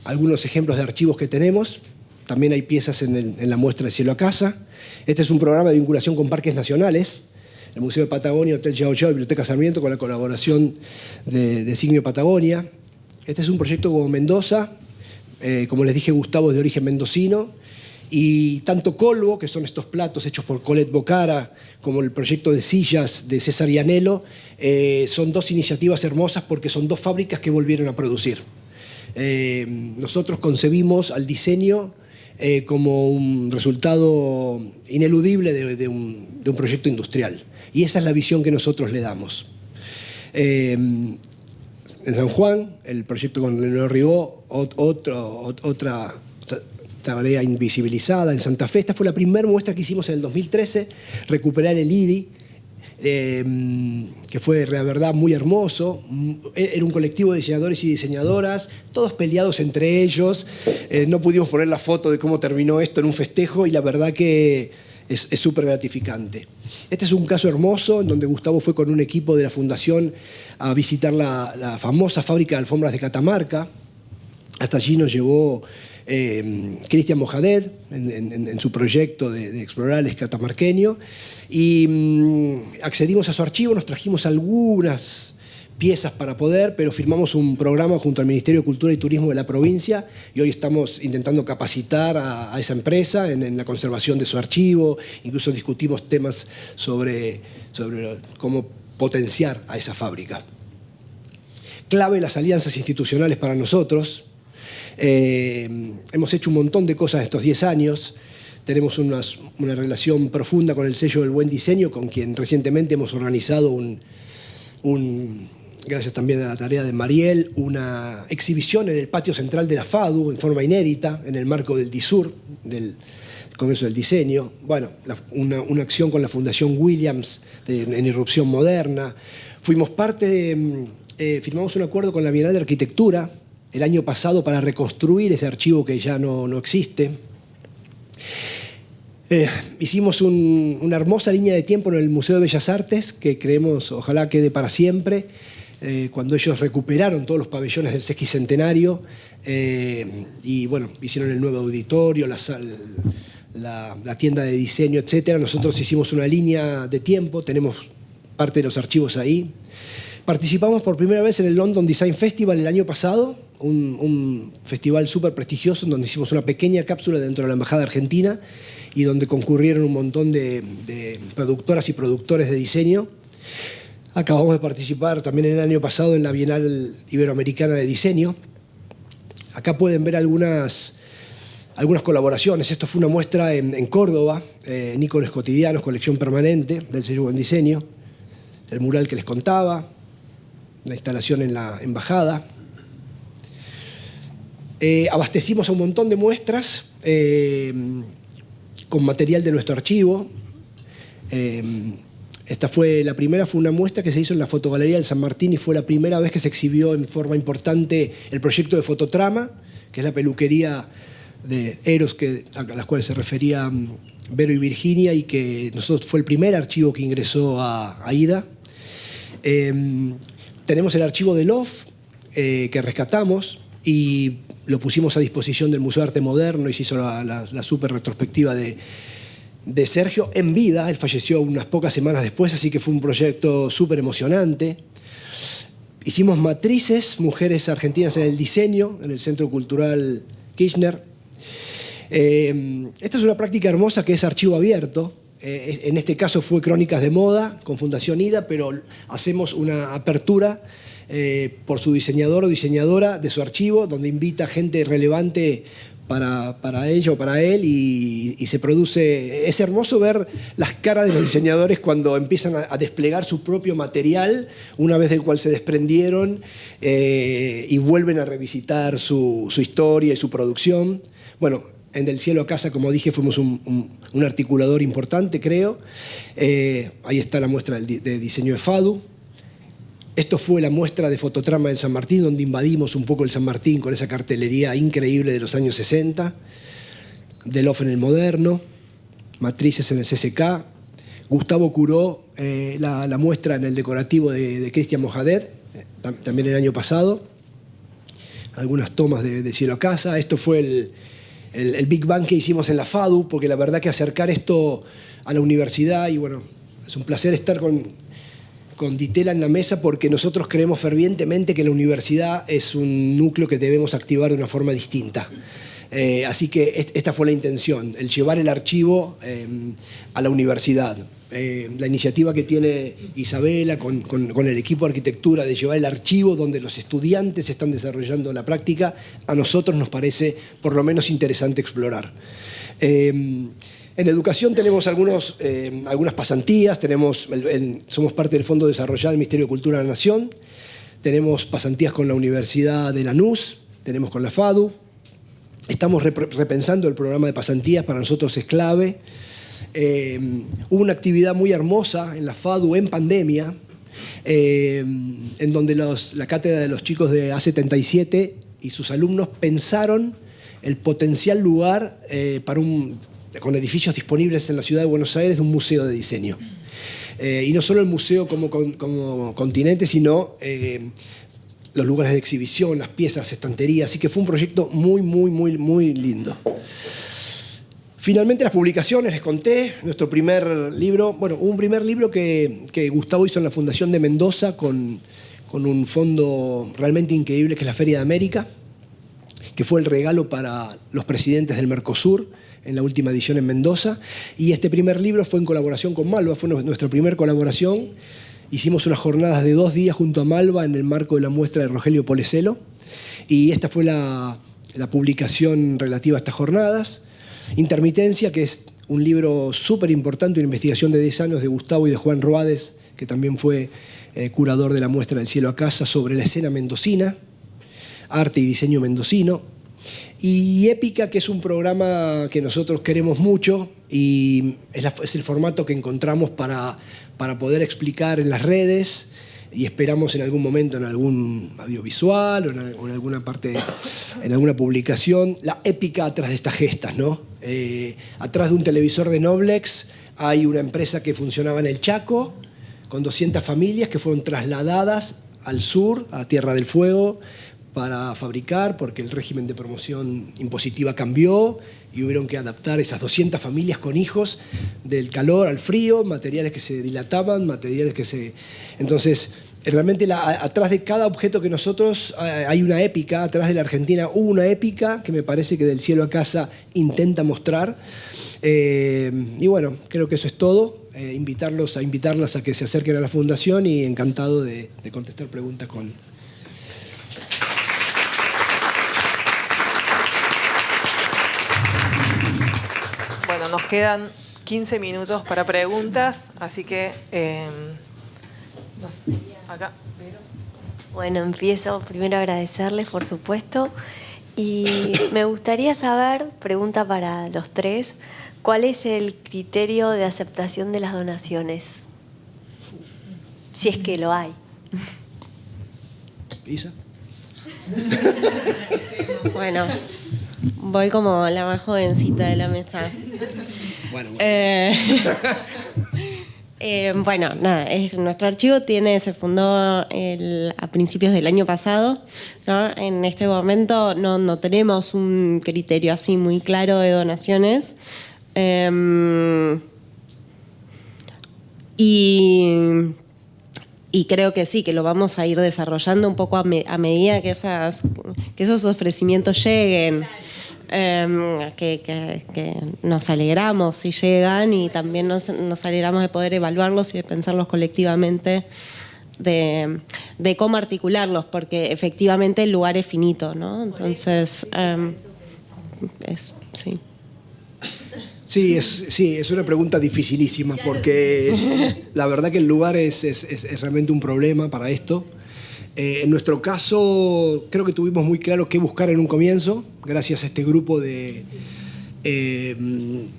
Speaker 5: Algunos ejemplos de archivos que tenemos, también hay piezas en la muestra de Cielo a Casa. Este es un programa de vinculación con parques nacionales, el Museo de Patagonia, Hotel Yao Yao y Biblioteca Sarmiento, con la colaboración de Signo Patagonia. Este es un proyecto como Mendoza, como les dije, Gustavo es de origen mendocino, y tanto Colvo, que son estos platos hechos por Colette Bocara, como el proyecto de sillas de César Ianello, son dos iniciativas hermosas porque son dos fábricas que volvieron a producir. Nosotros concebimos al diseño como un resultado ineludible de un proyecto industrial. Y esa es la visión que nosotros le damos. En San Juan, el proyecto con Leonor Ribó, otra tarea invisibilizada. En Santa Fe, esta fue la primera muestra que hicimos en el 2013, recuperar el IDI, que fue, la verdad, muy hermoso. Era un colectivo de diseñadores y diseñadoras, todos peleados entre ellos. No pudimos poner la foto de cómo terminó esto en un festejo y la verdad que es súper gratificante. Este es un caso hermoso en donde Gustavo fue con un equipo de la Fundación a visitar la famosa fábrica de alfombras de Catamarca. Hasta allí nos llevó Cristian Mojaded en su proyecto de explorar el catamarqueño, y accedimos a su archivo, nos trajimos algunas piezas para poder, pero firmamos un programa junto al Ministerio de Cultura y Turismo de la provincia y hoy estamos intentando capacitar a esa empresa en la conservación de su archivo. Incluso discutimos temas sobre cómo potenciar a esa fábrica. Clave las alianzas institucionales para nosotros. Hemos hecho un montón de cosas estos 10 años. Tenemos una relación profunda con el sello del Buen Diseño, con quien recientemente hemos organizado gracias también a la tarea de Mariel, una exhibición en el patio central de la FADU en forma inédita, en el marco del DISUR, del Congreso del Diseño. Bueno, una acción con la Fundación Williams en Irrupción Moderna. Fuimos firmamos un acuerdo con la Bienal de Arquitectura el año pasado para reconstruir ese archivo que ya no existe. Hicimos una hermosa línea de tiempo en el Museo de Bellas Artes que creemos ojalá quede para siempre, cuando ellos recuperaron todos los pabellones del sesquicentenario y bueno, hicieron el nuevo auditorio, la tienda de diseño, etc. Nosotros hicimos una línea de tiempo, tenemos parte de los archivos ahí. Participamos por primera vez en el London Design Festival el año pasado, un festival súper prestigioso en donde hicimos una pequeña cápsula dentro de la Embajada Argentina y donde concurrieron un montón de productoras y productores de diseño. Acabamos de participar también el año pasado en la Bienal Iberoamericana de Diseño. Acá pueden ver algunas colaboraciones. Esto fue una muestra en Córdoba, en Íconos Cotidianos, colección permanente del sello Buen Diseño. El mural que les contaba, la instalación en la embajada. Abastecimos a un montón de muestras con material de nuestro archivo. Esta fue la primera, fue una muestra que se hizo en la Fotogalería del San Martín y fue la primera vez que se exhibió en forma importante el proyecto de Fototrama, que es la peluquería de Eros a las cuales se referían Vero y Virginia, y que nosotros fue el primer archivo que ingresó a AIDA. Tenemos el archivo de Love que rescatamos y lo pusimos a disposición del Museo de Arte Moderno y se hizo la super retrospectiva de Sergio en vida. Él falleció unas pocas semanas después, así que fue un proyecto súper emocionante. Hicimos matrices, mujeres argentinas en el diseño, en el Centro Cultural Kirchner. Esta es una práctica hermosa que es archivo abierto. En este caso fue Crónicas de Moda con Fundación IDA, pero hacemos una apertura por su diseñador o diseñadora de su archivo, donde invita a gente relevante para ella o para él y se produce... Es hermoso ver las caras de los diseñadores cuando empiezan a desplegar su propio material, una vez del cual se desprendieron, y vuelven a revisitar su historia y su producción. Bueno, en Del Cielo a Casa, como dije, fuimos un articulador importante, creo. Ahí está la muestra de diseño de FADU. Esto fue la muestra de fototrama del San Martín, donde invadimos un poco el San Martín con esa cartelería increíble de los años 60. Del Off en el Moderno, Matrices en el CCK. Gustavo curó la muestra en el decorativo de Cristian Mojaded, también el año pasado. Algunas tomas de Cielo a Casa. Esto fue el Big Bang que hicimos en la FADU, porque la verdad que acercar esto a la universidad, y bueno, es un placer estar con Ditela en la mesa, porque nosotros creemos fervientemente que la universidad es un núcleo que debemos activar de una forma distinta. Así que esta fue la intención, el llevar el archivo a la universidad. La iniciativa que tiene Isabela con el equipo de arquitectura de llevar el archivo donde los estudiantes están desarrollando la práctica, a nosotros nos parece por lo menos interesante explorar. En educación tenemos algunas pasantías, somos parte del Fondo Desarrollado del Ministerio de Cultura de la Nación, tenemos pasantías con la Universidad de Lanús, tenemos con la FADU, estamos repensando el programa de pasantías, para nosotros es clave. Hubo una actividad muy hermosa en la FADU en pandemia, en donde la cátedra de los chicos de A77 y sus alumnos pensaron el potencial lugar con edificios disponibles en la ciudad de Buenos Aires, de un museo de diseño. Y no solo el museo como continente, sino los lugares de exhibición, las piezas, estanterías. Así que fue un proyecto muy, muy, muy, muy lindo. Finalmente las publicaciones, les conté, nuestro primer libro, bueno, un primer libro que Gustavo hizo en la Fundación de Mendoza con un fondo realmente increíble, que es la Feria de América, que fue el regalo para los presidentes del Mercosur en la última edición en Mendoza. Y este primer libro fue en colaboración con Malva, fue nuestra primera colaboración. Hicimos unas jornadas de 2 días junto a Malva en el marco de la muestra de Rogelio Polecelo, y esta fue la publicación relativa a estas jornadas. Intermitencia, que es un libro súper importante, una investigación de 10 años de Gustavo y de Juan Roades, que también fue curador de la muestra Del Cielo a Casa, sobre la escena mendocina, arte y diseño mendocino. Y Épica, que es un programa que nosotros queremos mucho y es el formato que encontramos para poder explicar en las redes, y esperamos en algún momento en algún audiovisual o en alguna parte, en alguna publicación, la épica atrás de estas gestas, ¿no? Atrás de un televisor de Noblex hay una empresa que funcionaba en el Chaco con 200 familias que fueron trasladadas al sur, a Tierra del Fuego, para fabricar, porque el régimen de promoción impositiva cambió y hubieron que adaptar esas 200 familias con hijos del calor al frío, materiales que se dilataban, materiales que se... Entonces, realmente atrás de cada objeto que nosotros hay una épica, atrás de la Argentina hubo una épica que me parece que Del Cielo a Casa intenta mostrar. Y bueno, creo que eso es todo. Invitarlas a que se acerquen a la Fundación, y encantado de contestar preguntas con...
Speaker 1: Bueno, nos quedan 15 minutos para preguntas, así que acá.
Speaker 6: Bueno, empiezo primero a agradecerles, por supuesto, y me gustaría saber, pregunta para los tres, ¿cuál es el criterio de aceptación de las donaciones? Si es que lo hay.
Speaker 5: ¿Isa?
Speaker 4: Bueno, voy como la más jovencita de la mesa.
Speaker 5: Bueno.
Speaker 4: Bueno, nada, nuestro archivo se fundó a principios del año pasado, ¿no? En este momento no tenemos un criterio así muy claro de donaciones. Y creo que sí, que lo vamos a ir desarrollando un poco a medida que esos ofrecimientos lleguen. Que nos alegramos si llegan, y también nos alegramos de poder evaluarlos y de pensarlos colectivamente, de cómo articularlos, porque efectivamente el lugar es finito, ¿no? Entonces, sí.
Speaker 5: Sí, es una pregunta dificilísima porque la verdad que el lugar es realmente un problema para esto. En nuestro caso, creo que tuvimos muy claro qué buscar en un comienzo, gracias a este grupo de...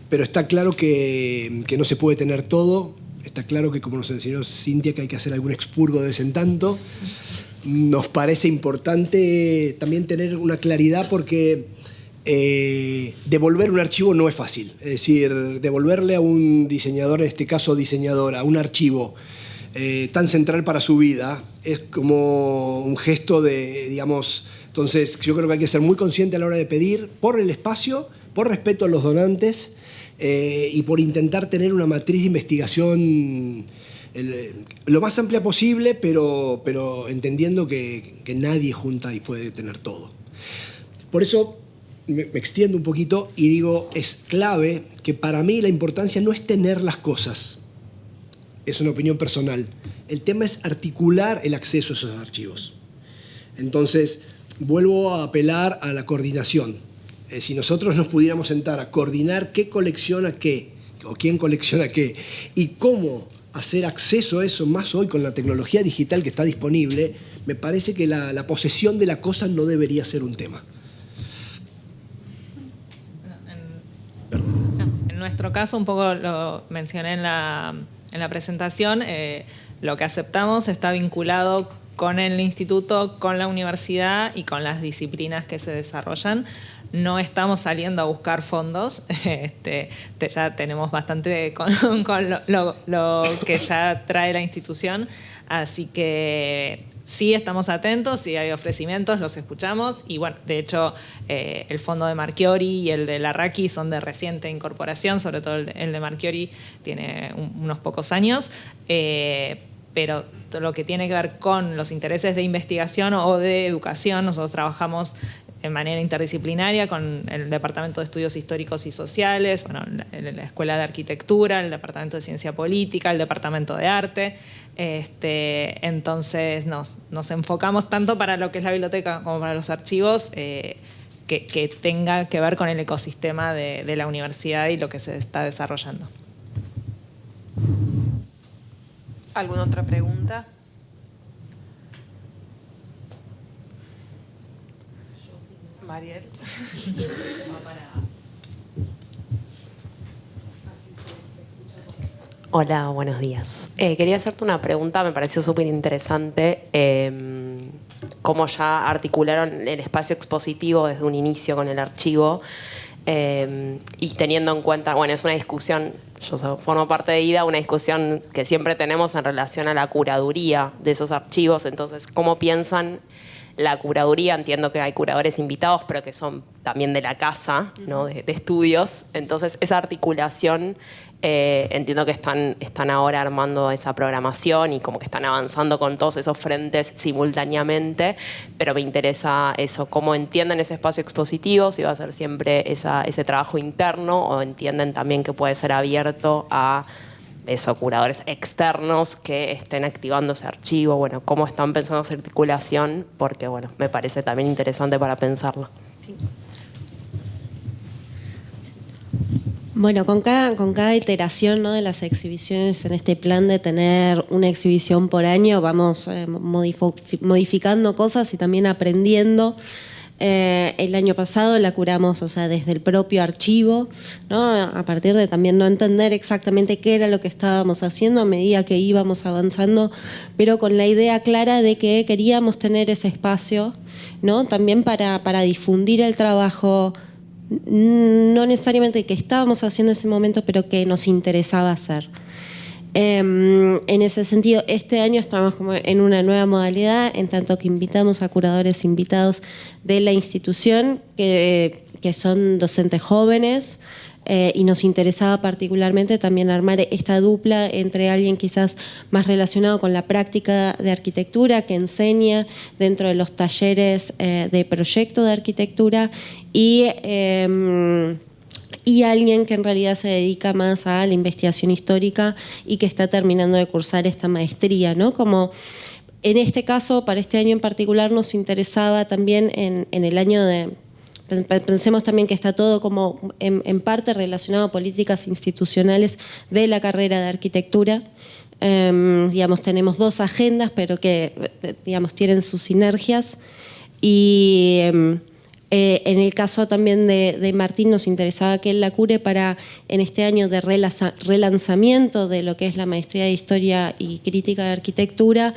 Speaker 5: pero está claro que no se puede tener todo. Está claro que, como nos enseñó Cintia, que hay que hacer algún expurgo de vez en tanto. Nos parece importante también tener una claridad porque devolver un archivo no es fácil. Es decir, devolverle a un diseñador, en este caso diseñadora, un archivo tan central para su vida, es como un gesto de, digamos... Entonces, yo creo que hay que ser muy consciente a la hora de pedir por el espacio, por respeto a los donantes y por intentar tener una matriz de investigación lo más amplia posible, pero entendiendo que nadie junta y puede tener todo. Por eso me extiendo un poquito y digo, es clave que para mí la importancia no es tener las cosas, es una opinión personal. El tema es articular el acceso a esos archivos. Entonces, vuelvo a apelar a la coordinación. Si nosotros nos pudiéramos sentar a coordinar qué colecciona qué, o quién colecciona qué, y cómo hacer acceso a eso, más hoy con la tecnología digital que está disponible, me parece que la posesión de la cosa no debería ser un tema.
Speaker 2: En nuestro caso, un poco lo mencioné en la presentación, lo que aceptamos está vinculado con el instituto, con la universidad y con las disciplinas que se desarrollan. No estamos saliendo a buscar fondos, ya tenemos bastante con lo que ya trae la institución, así que sí estamos atentos, si hay ofrecimientos los escuchamos y bueno, de hecho el fondo de Marchiori y el de Larraqui son de reciente incorporación, sobre todo el de Marchiori tiene unos pocos años, pero lo que tiene que ver con los intereses de investigación o de educación, nosotros trabajamos de manera interdisciplinaria con el Departamento de Estudios Históricos y Sociales, bueno, la Escuela de Arquitectura, el Departamento de Ciencia Política, el Departamento de Arte. Entonces nos enfocamos tanto para lo que es la biblioteca como para los archivos que tenga que ver con el ecosistema de la universidad y lo que se está desarrollando.
Speaker 1: ¿Alguna otra pregunta? Mariel.
Speaker 7: Hola, buenos días. Quería hacerte una pregunta, me pareció súper interesante cómo ya articularon el espacio expositivo desde un inicio con el archivo y teniendo en cuenta, bueno, es una discusión, yo formo parte de IDA, una discusión que siempre tenemos en relación a la curaduría de esos archivos, entonces, ¿cómo piensan la curaduría? Entiendo que hay curadores invitados, pero que son también de la casa, ¿no? de estudios. Entonces, esa articulación, entiendo que están ahora armando esa programación y como que están avanzando con todos esos frentes simultáneamente, pero me interesa eso, cómo entienden ese espacio expositivo, si va a ser siempre ese trabajo interno o entienden también que puede ser abierto a curadores externos que estén activando ese archivo, bueno, cómo están pensando esa articulación, porque bueno, me parece también interesante para pensarlo. Sí.
Speaker 4: Bueno, con cada iteración, ¿no?, de las exhibiciones en este plan de tener una exhibición por año, vamos modificando cosas y también aprendiendo. El año pasado la curamos, o sea, desde el propio archivo, ¿no?, a partir de también no entender exactamente qué era lo que estábamos haciendo a medida que íbamos avanzando, pero con la idea clara de que queríamos tener ese espacio, ¿no?, también para difundir el trabajo, no necesariamente que estábamos haciendo en ese momento, pero que nos interesaba hacer. En ese sentido, este año estamos como en una nueva modalidad, en tanto que invitamos a curadores invitados de la institución, que son docentes jóvenes, y nos interesaba particularmente también armar esta dupla entre alguien quizás más relacionado con la práctica de arquitectura, que enseña dentro de los talleres de proyecto de arquitectura, y alguien que en realidad se dedica más a la investigación histórica y que está terminando de cursar esta maestría, ¿no? Como en este caso, para este año en particular, nos interesaba también en el año de Pensemos también que está todo como en parte relacionado a políticas institucionales de la carrera de arquitectura. Digamos, tenemos 2 agendas, pero que digamos, tienen sus sinergias. Y en el caso también de Martín, nos interesaba que él la cure para, en este año de relanzamiento de lo que es la maestría de Historia y Crítica de Arquitectura,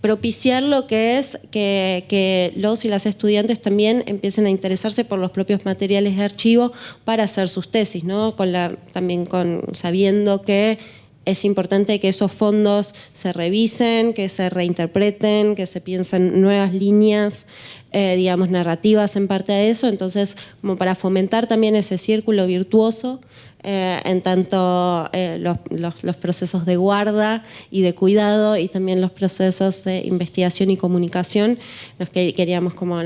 Speaker 4: propiciar lo que es que los y las estudiantes también empiecen a interesarse por los propios materiales de archivo para hacer sus tesis, ¿no? También sabiendo que es importante que esos fondos se revisen, que se reinterpreten, que se piensen nuevas líneas, digamos, narrativas en parte de eso. Entonces, como para fomentar también ese círculo virtuoso, en tanto los procesos de guarda y de cuidado y también los procesos de investigación y comunicación, nos queríamos como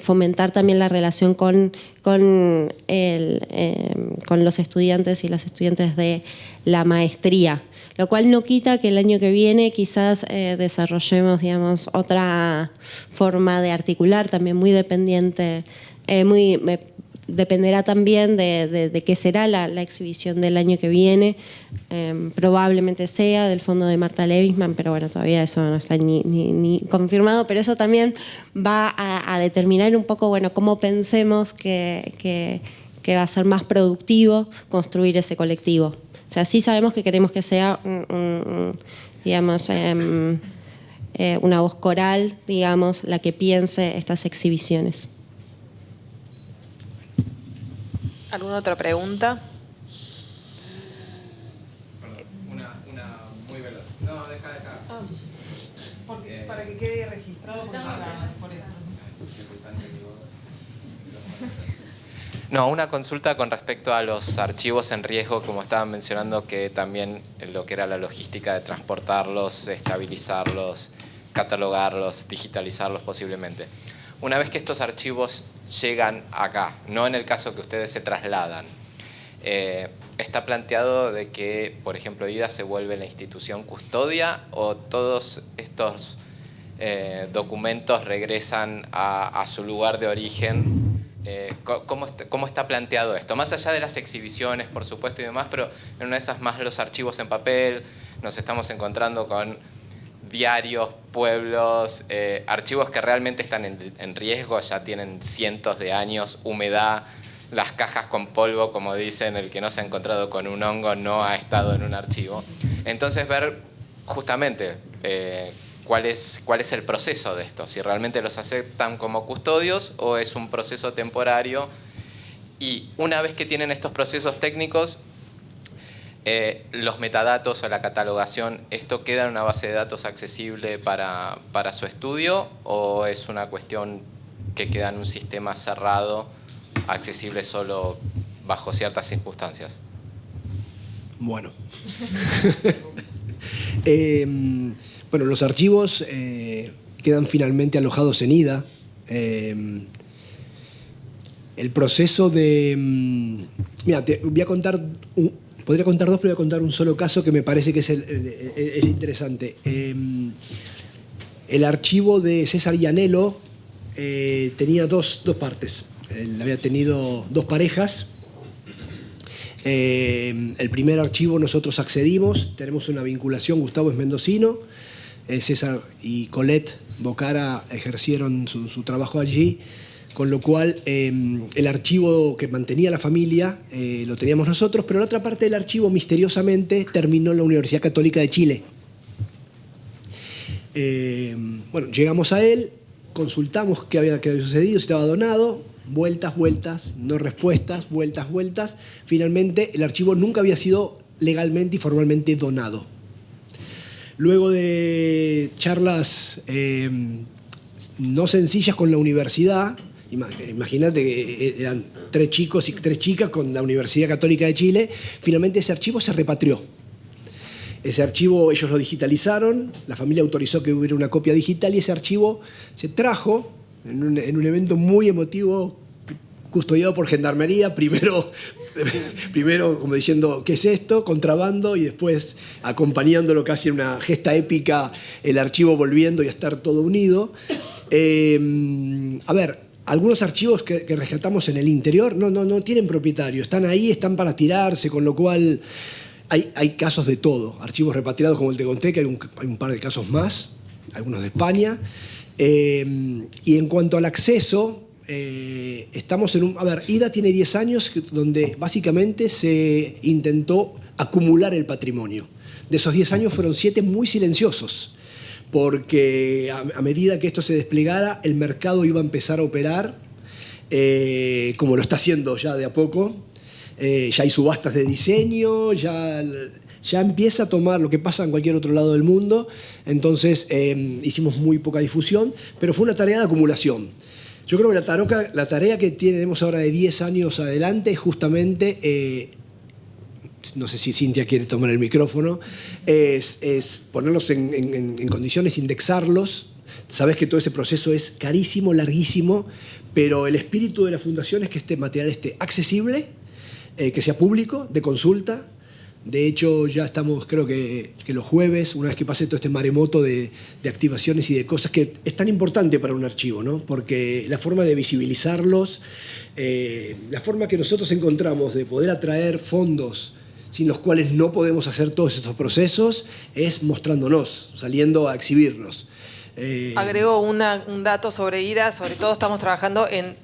Speaker 4: fomentar también la relación con los estudiantes y las estudiantes de la maestría, lo cual no quita que el año que viene quizás desarrollemos, digamos, otra forma de articular, también muy dependiente, dependerá también de qué será la exhibición del año que viene. Probablemente sea del fondo de Marta Levisman, pero bueno, todavía eso no está ni confirmado, pero eso también va a determinar un poco, bueno, cómo pensemos que va a ser más productivo construir ese colectivo. O sea, sí sabemos que queremos que sea, digamos, una voz coral, digamos, la que piense estas exhibiciones.
Speaker 1: ¿Alguna otra pregunta?
Speaker 8: Una muy veloz. No, deja.
Speaker 1: Para que quede registrado por eso.
Speaker 8: No, una consulta con respecto a los archivos en riesgo, como estaban mencionando, que también lo que era la logística de transportarlos, estabilizarlos, catalogarlos, digitalizarlos posiblemente. Una vez que estos archivos llegan acá, no en el caso que ustedes se trasladan, ¿está planteado de que, por ejemplo, IDA se vuelve la institución custodia o todos estos documentos regresan a su lugar de origen? ¿Cómo está planteado esto? Más allá de las exhibiciones, por supuesto, y demás, pero en una de esas más los archivos en papel, nos estamos encontrando con diarios, pueblos, archivos que realmente están en riesgo, ya tienen cientos de años, humedad, las cajas con polvo, como dicen, el que no se ha encontrado con un hongo no ha estado en un archivo. Entonces ver justamente cuál es el proceso de esto, si realmente los aceptan como custodios o es un proceso temporario. Y una vez que tienen estos procesos técnicos, los metadatos o la catalogación, ¿esto queda en una base de datos accesible para su estudio o es una cuestión que queda en un sistema cerrado, accesible solo bajo ciertas circunstancias?
Speaker 5: Bueno. Bueno, los archivos quedan finalmente alojados en IDA. El proceso de... Mira, te voy a contar... Podría contar 2, pero voy a contar un solo caso que me parece que es interesante. El archivo de César Llanelo tenía dos partes. Él había tenido 2 parejas. El primer archivo nosotros accedimos, tenemos una vinculación, Gustavo es mendocino, César y Colette Bocara ejercieron su trabajo allí, con lo cual el archivo que mantenía la familia lo teníamos nosotros, pero la otra parte del archivo misteriosamente terminó en la Universidad Católica de Chile. Bueno, llegamos a él, consultamos qué había sucedido, si estaba donado, vueltas, no respuestas, vueltas. Finalmente el archivo nunca había sido legalmente y formalmente donado. Luego de charlas no sencillas con la universidad, imagínate que eran 3 chicos y 3 chicas con la Universidad Católica de Chile, finalmente ese archivo se repatrió. Ese archivo ellos lo digitalizaron, la familia autorizó que hubiera una copia digital y ese archivo se trajo en un evento muy emotivo, custodiado por Gendarmería, primero como diciendo, ¿qué es esto? Contrabando, y después acompañándolo casi en una gesta épica, el archivo volviendo y a estar todo unido. A ver, algunos archivos que rescatamos en el interior no tienen propietario, están ahí, están para tirarse, con lo cual hay casos de todo. Archivos repatriados como el te conté, que hay un par de casos más, algunos de España. Y en cuanto al acceso, estamos en un... A ver, IDA tiene 10 años donde básicamente se intentó acumular el patrimonio. De esos 10 años fueron 7 muy silenciosos, porque a medida que esto se desplegara, el mercado iba a empezar a operar, como lo está haciendo ya de a poco. Ya hay subastas de diseño, ya empieza a tomar lo que pasa en cualquier otro lado del mundo. Entonces hicimos muy poca difusión, pero fue una tarea de acumulación. Yo creo que la tarea que tenemos ahora de 10 años adelante es justamente, no sé si Cintia quiere tomar el micrófono, es ponerlos en condiciones, indexarlos. Sabes que todo ese proceso es carísimo, larguísimo, pero el espíritu de la fundación es que este material esté accesible, que sea público, de consulta. De hecho, ya estamos, creo que los jueves, una vez que pase todo este maremoto de activaciones y de cosas que es tan importante para un archivo, ¿no? Porque la forma de visibilizarlos, la forma que nosotros encontramos de poder atraer fondos sin los cuales no podemos hacer todos estos procesos, es mostrándonos, saliendo a exhibirnos.
Speaker 1: Agrego un dato sobre IDA, sobre todo estamos trabajando en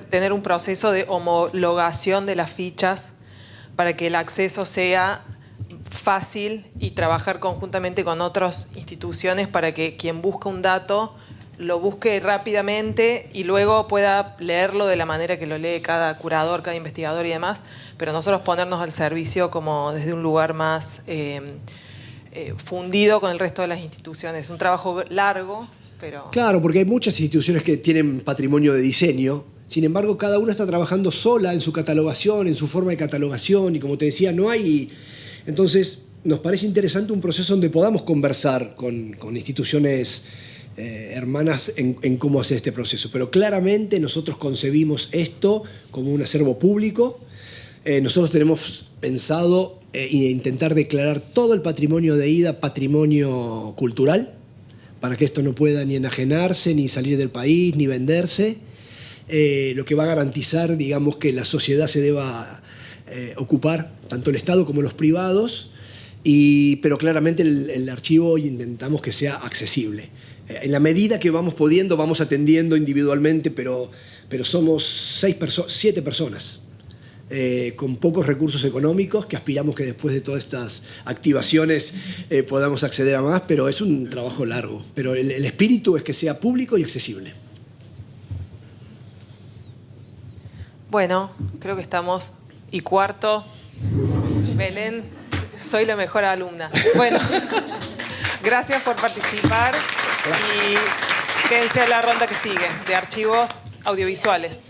Speaker 1: tener un proceso de homologación de las fichas para que el acceso sea fácil y trabajar conjuntamente con otras instituciones para que quien busca un dato lo busque rápidamente y luego pueda leerlo de la manera que lo lee cada curador, cada investigador y demás, pero nosotros ponernos al servicio como desde un lugar más fundido con el resto de las instituciones. Es un trabajo largo, pero...
Speaker 5: Claro, porque hay muchas instituciones que tienen patrimonio de diseño. Sin embargo, cada una está trabajando sola en su catalogación, en su forma de catalogación, y como te decía, no hay... Entonces, nos parece interesante un proceso donde podamos conversar con instituciones hermanas en cómo hacer este proceso. Pero claramente nosotros concebimos esto como un acervo público. Nosotros tenemos pensado intentar declarar todo el patrimonio de IDA patrimonio cultural, para que esto no pueda ni enajenarse, ni salir del país, ni venderse. Lo que va a garantizar, digamos, que la sociedad se deba ocupar, tanto el Estado como los privados, pero claramente el archivo hoy intentamos que sea accesible. En la medida que vamos pudiendo, vamos atendiendo individualmente, pero somos 7 personas con pocos recursos económicos, que aspiramos que después de todas estas activaciones podamos acceder a más, pero es un trabajo largo. Pero el espíritu es que sea público y accesible.
Speaker 1: Bueno, creo que estamos. Y cuarto, Belén, soy la mejor alumna. Bueno, gracias por participar y quédense a la ronda que sigue de archivos audiovisuales.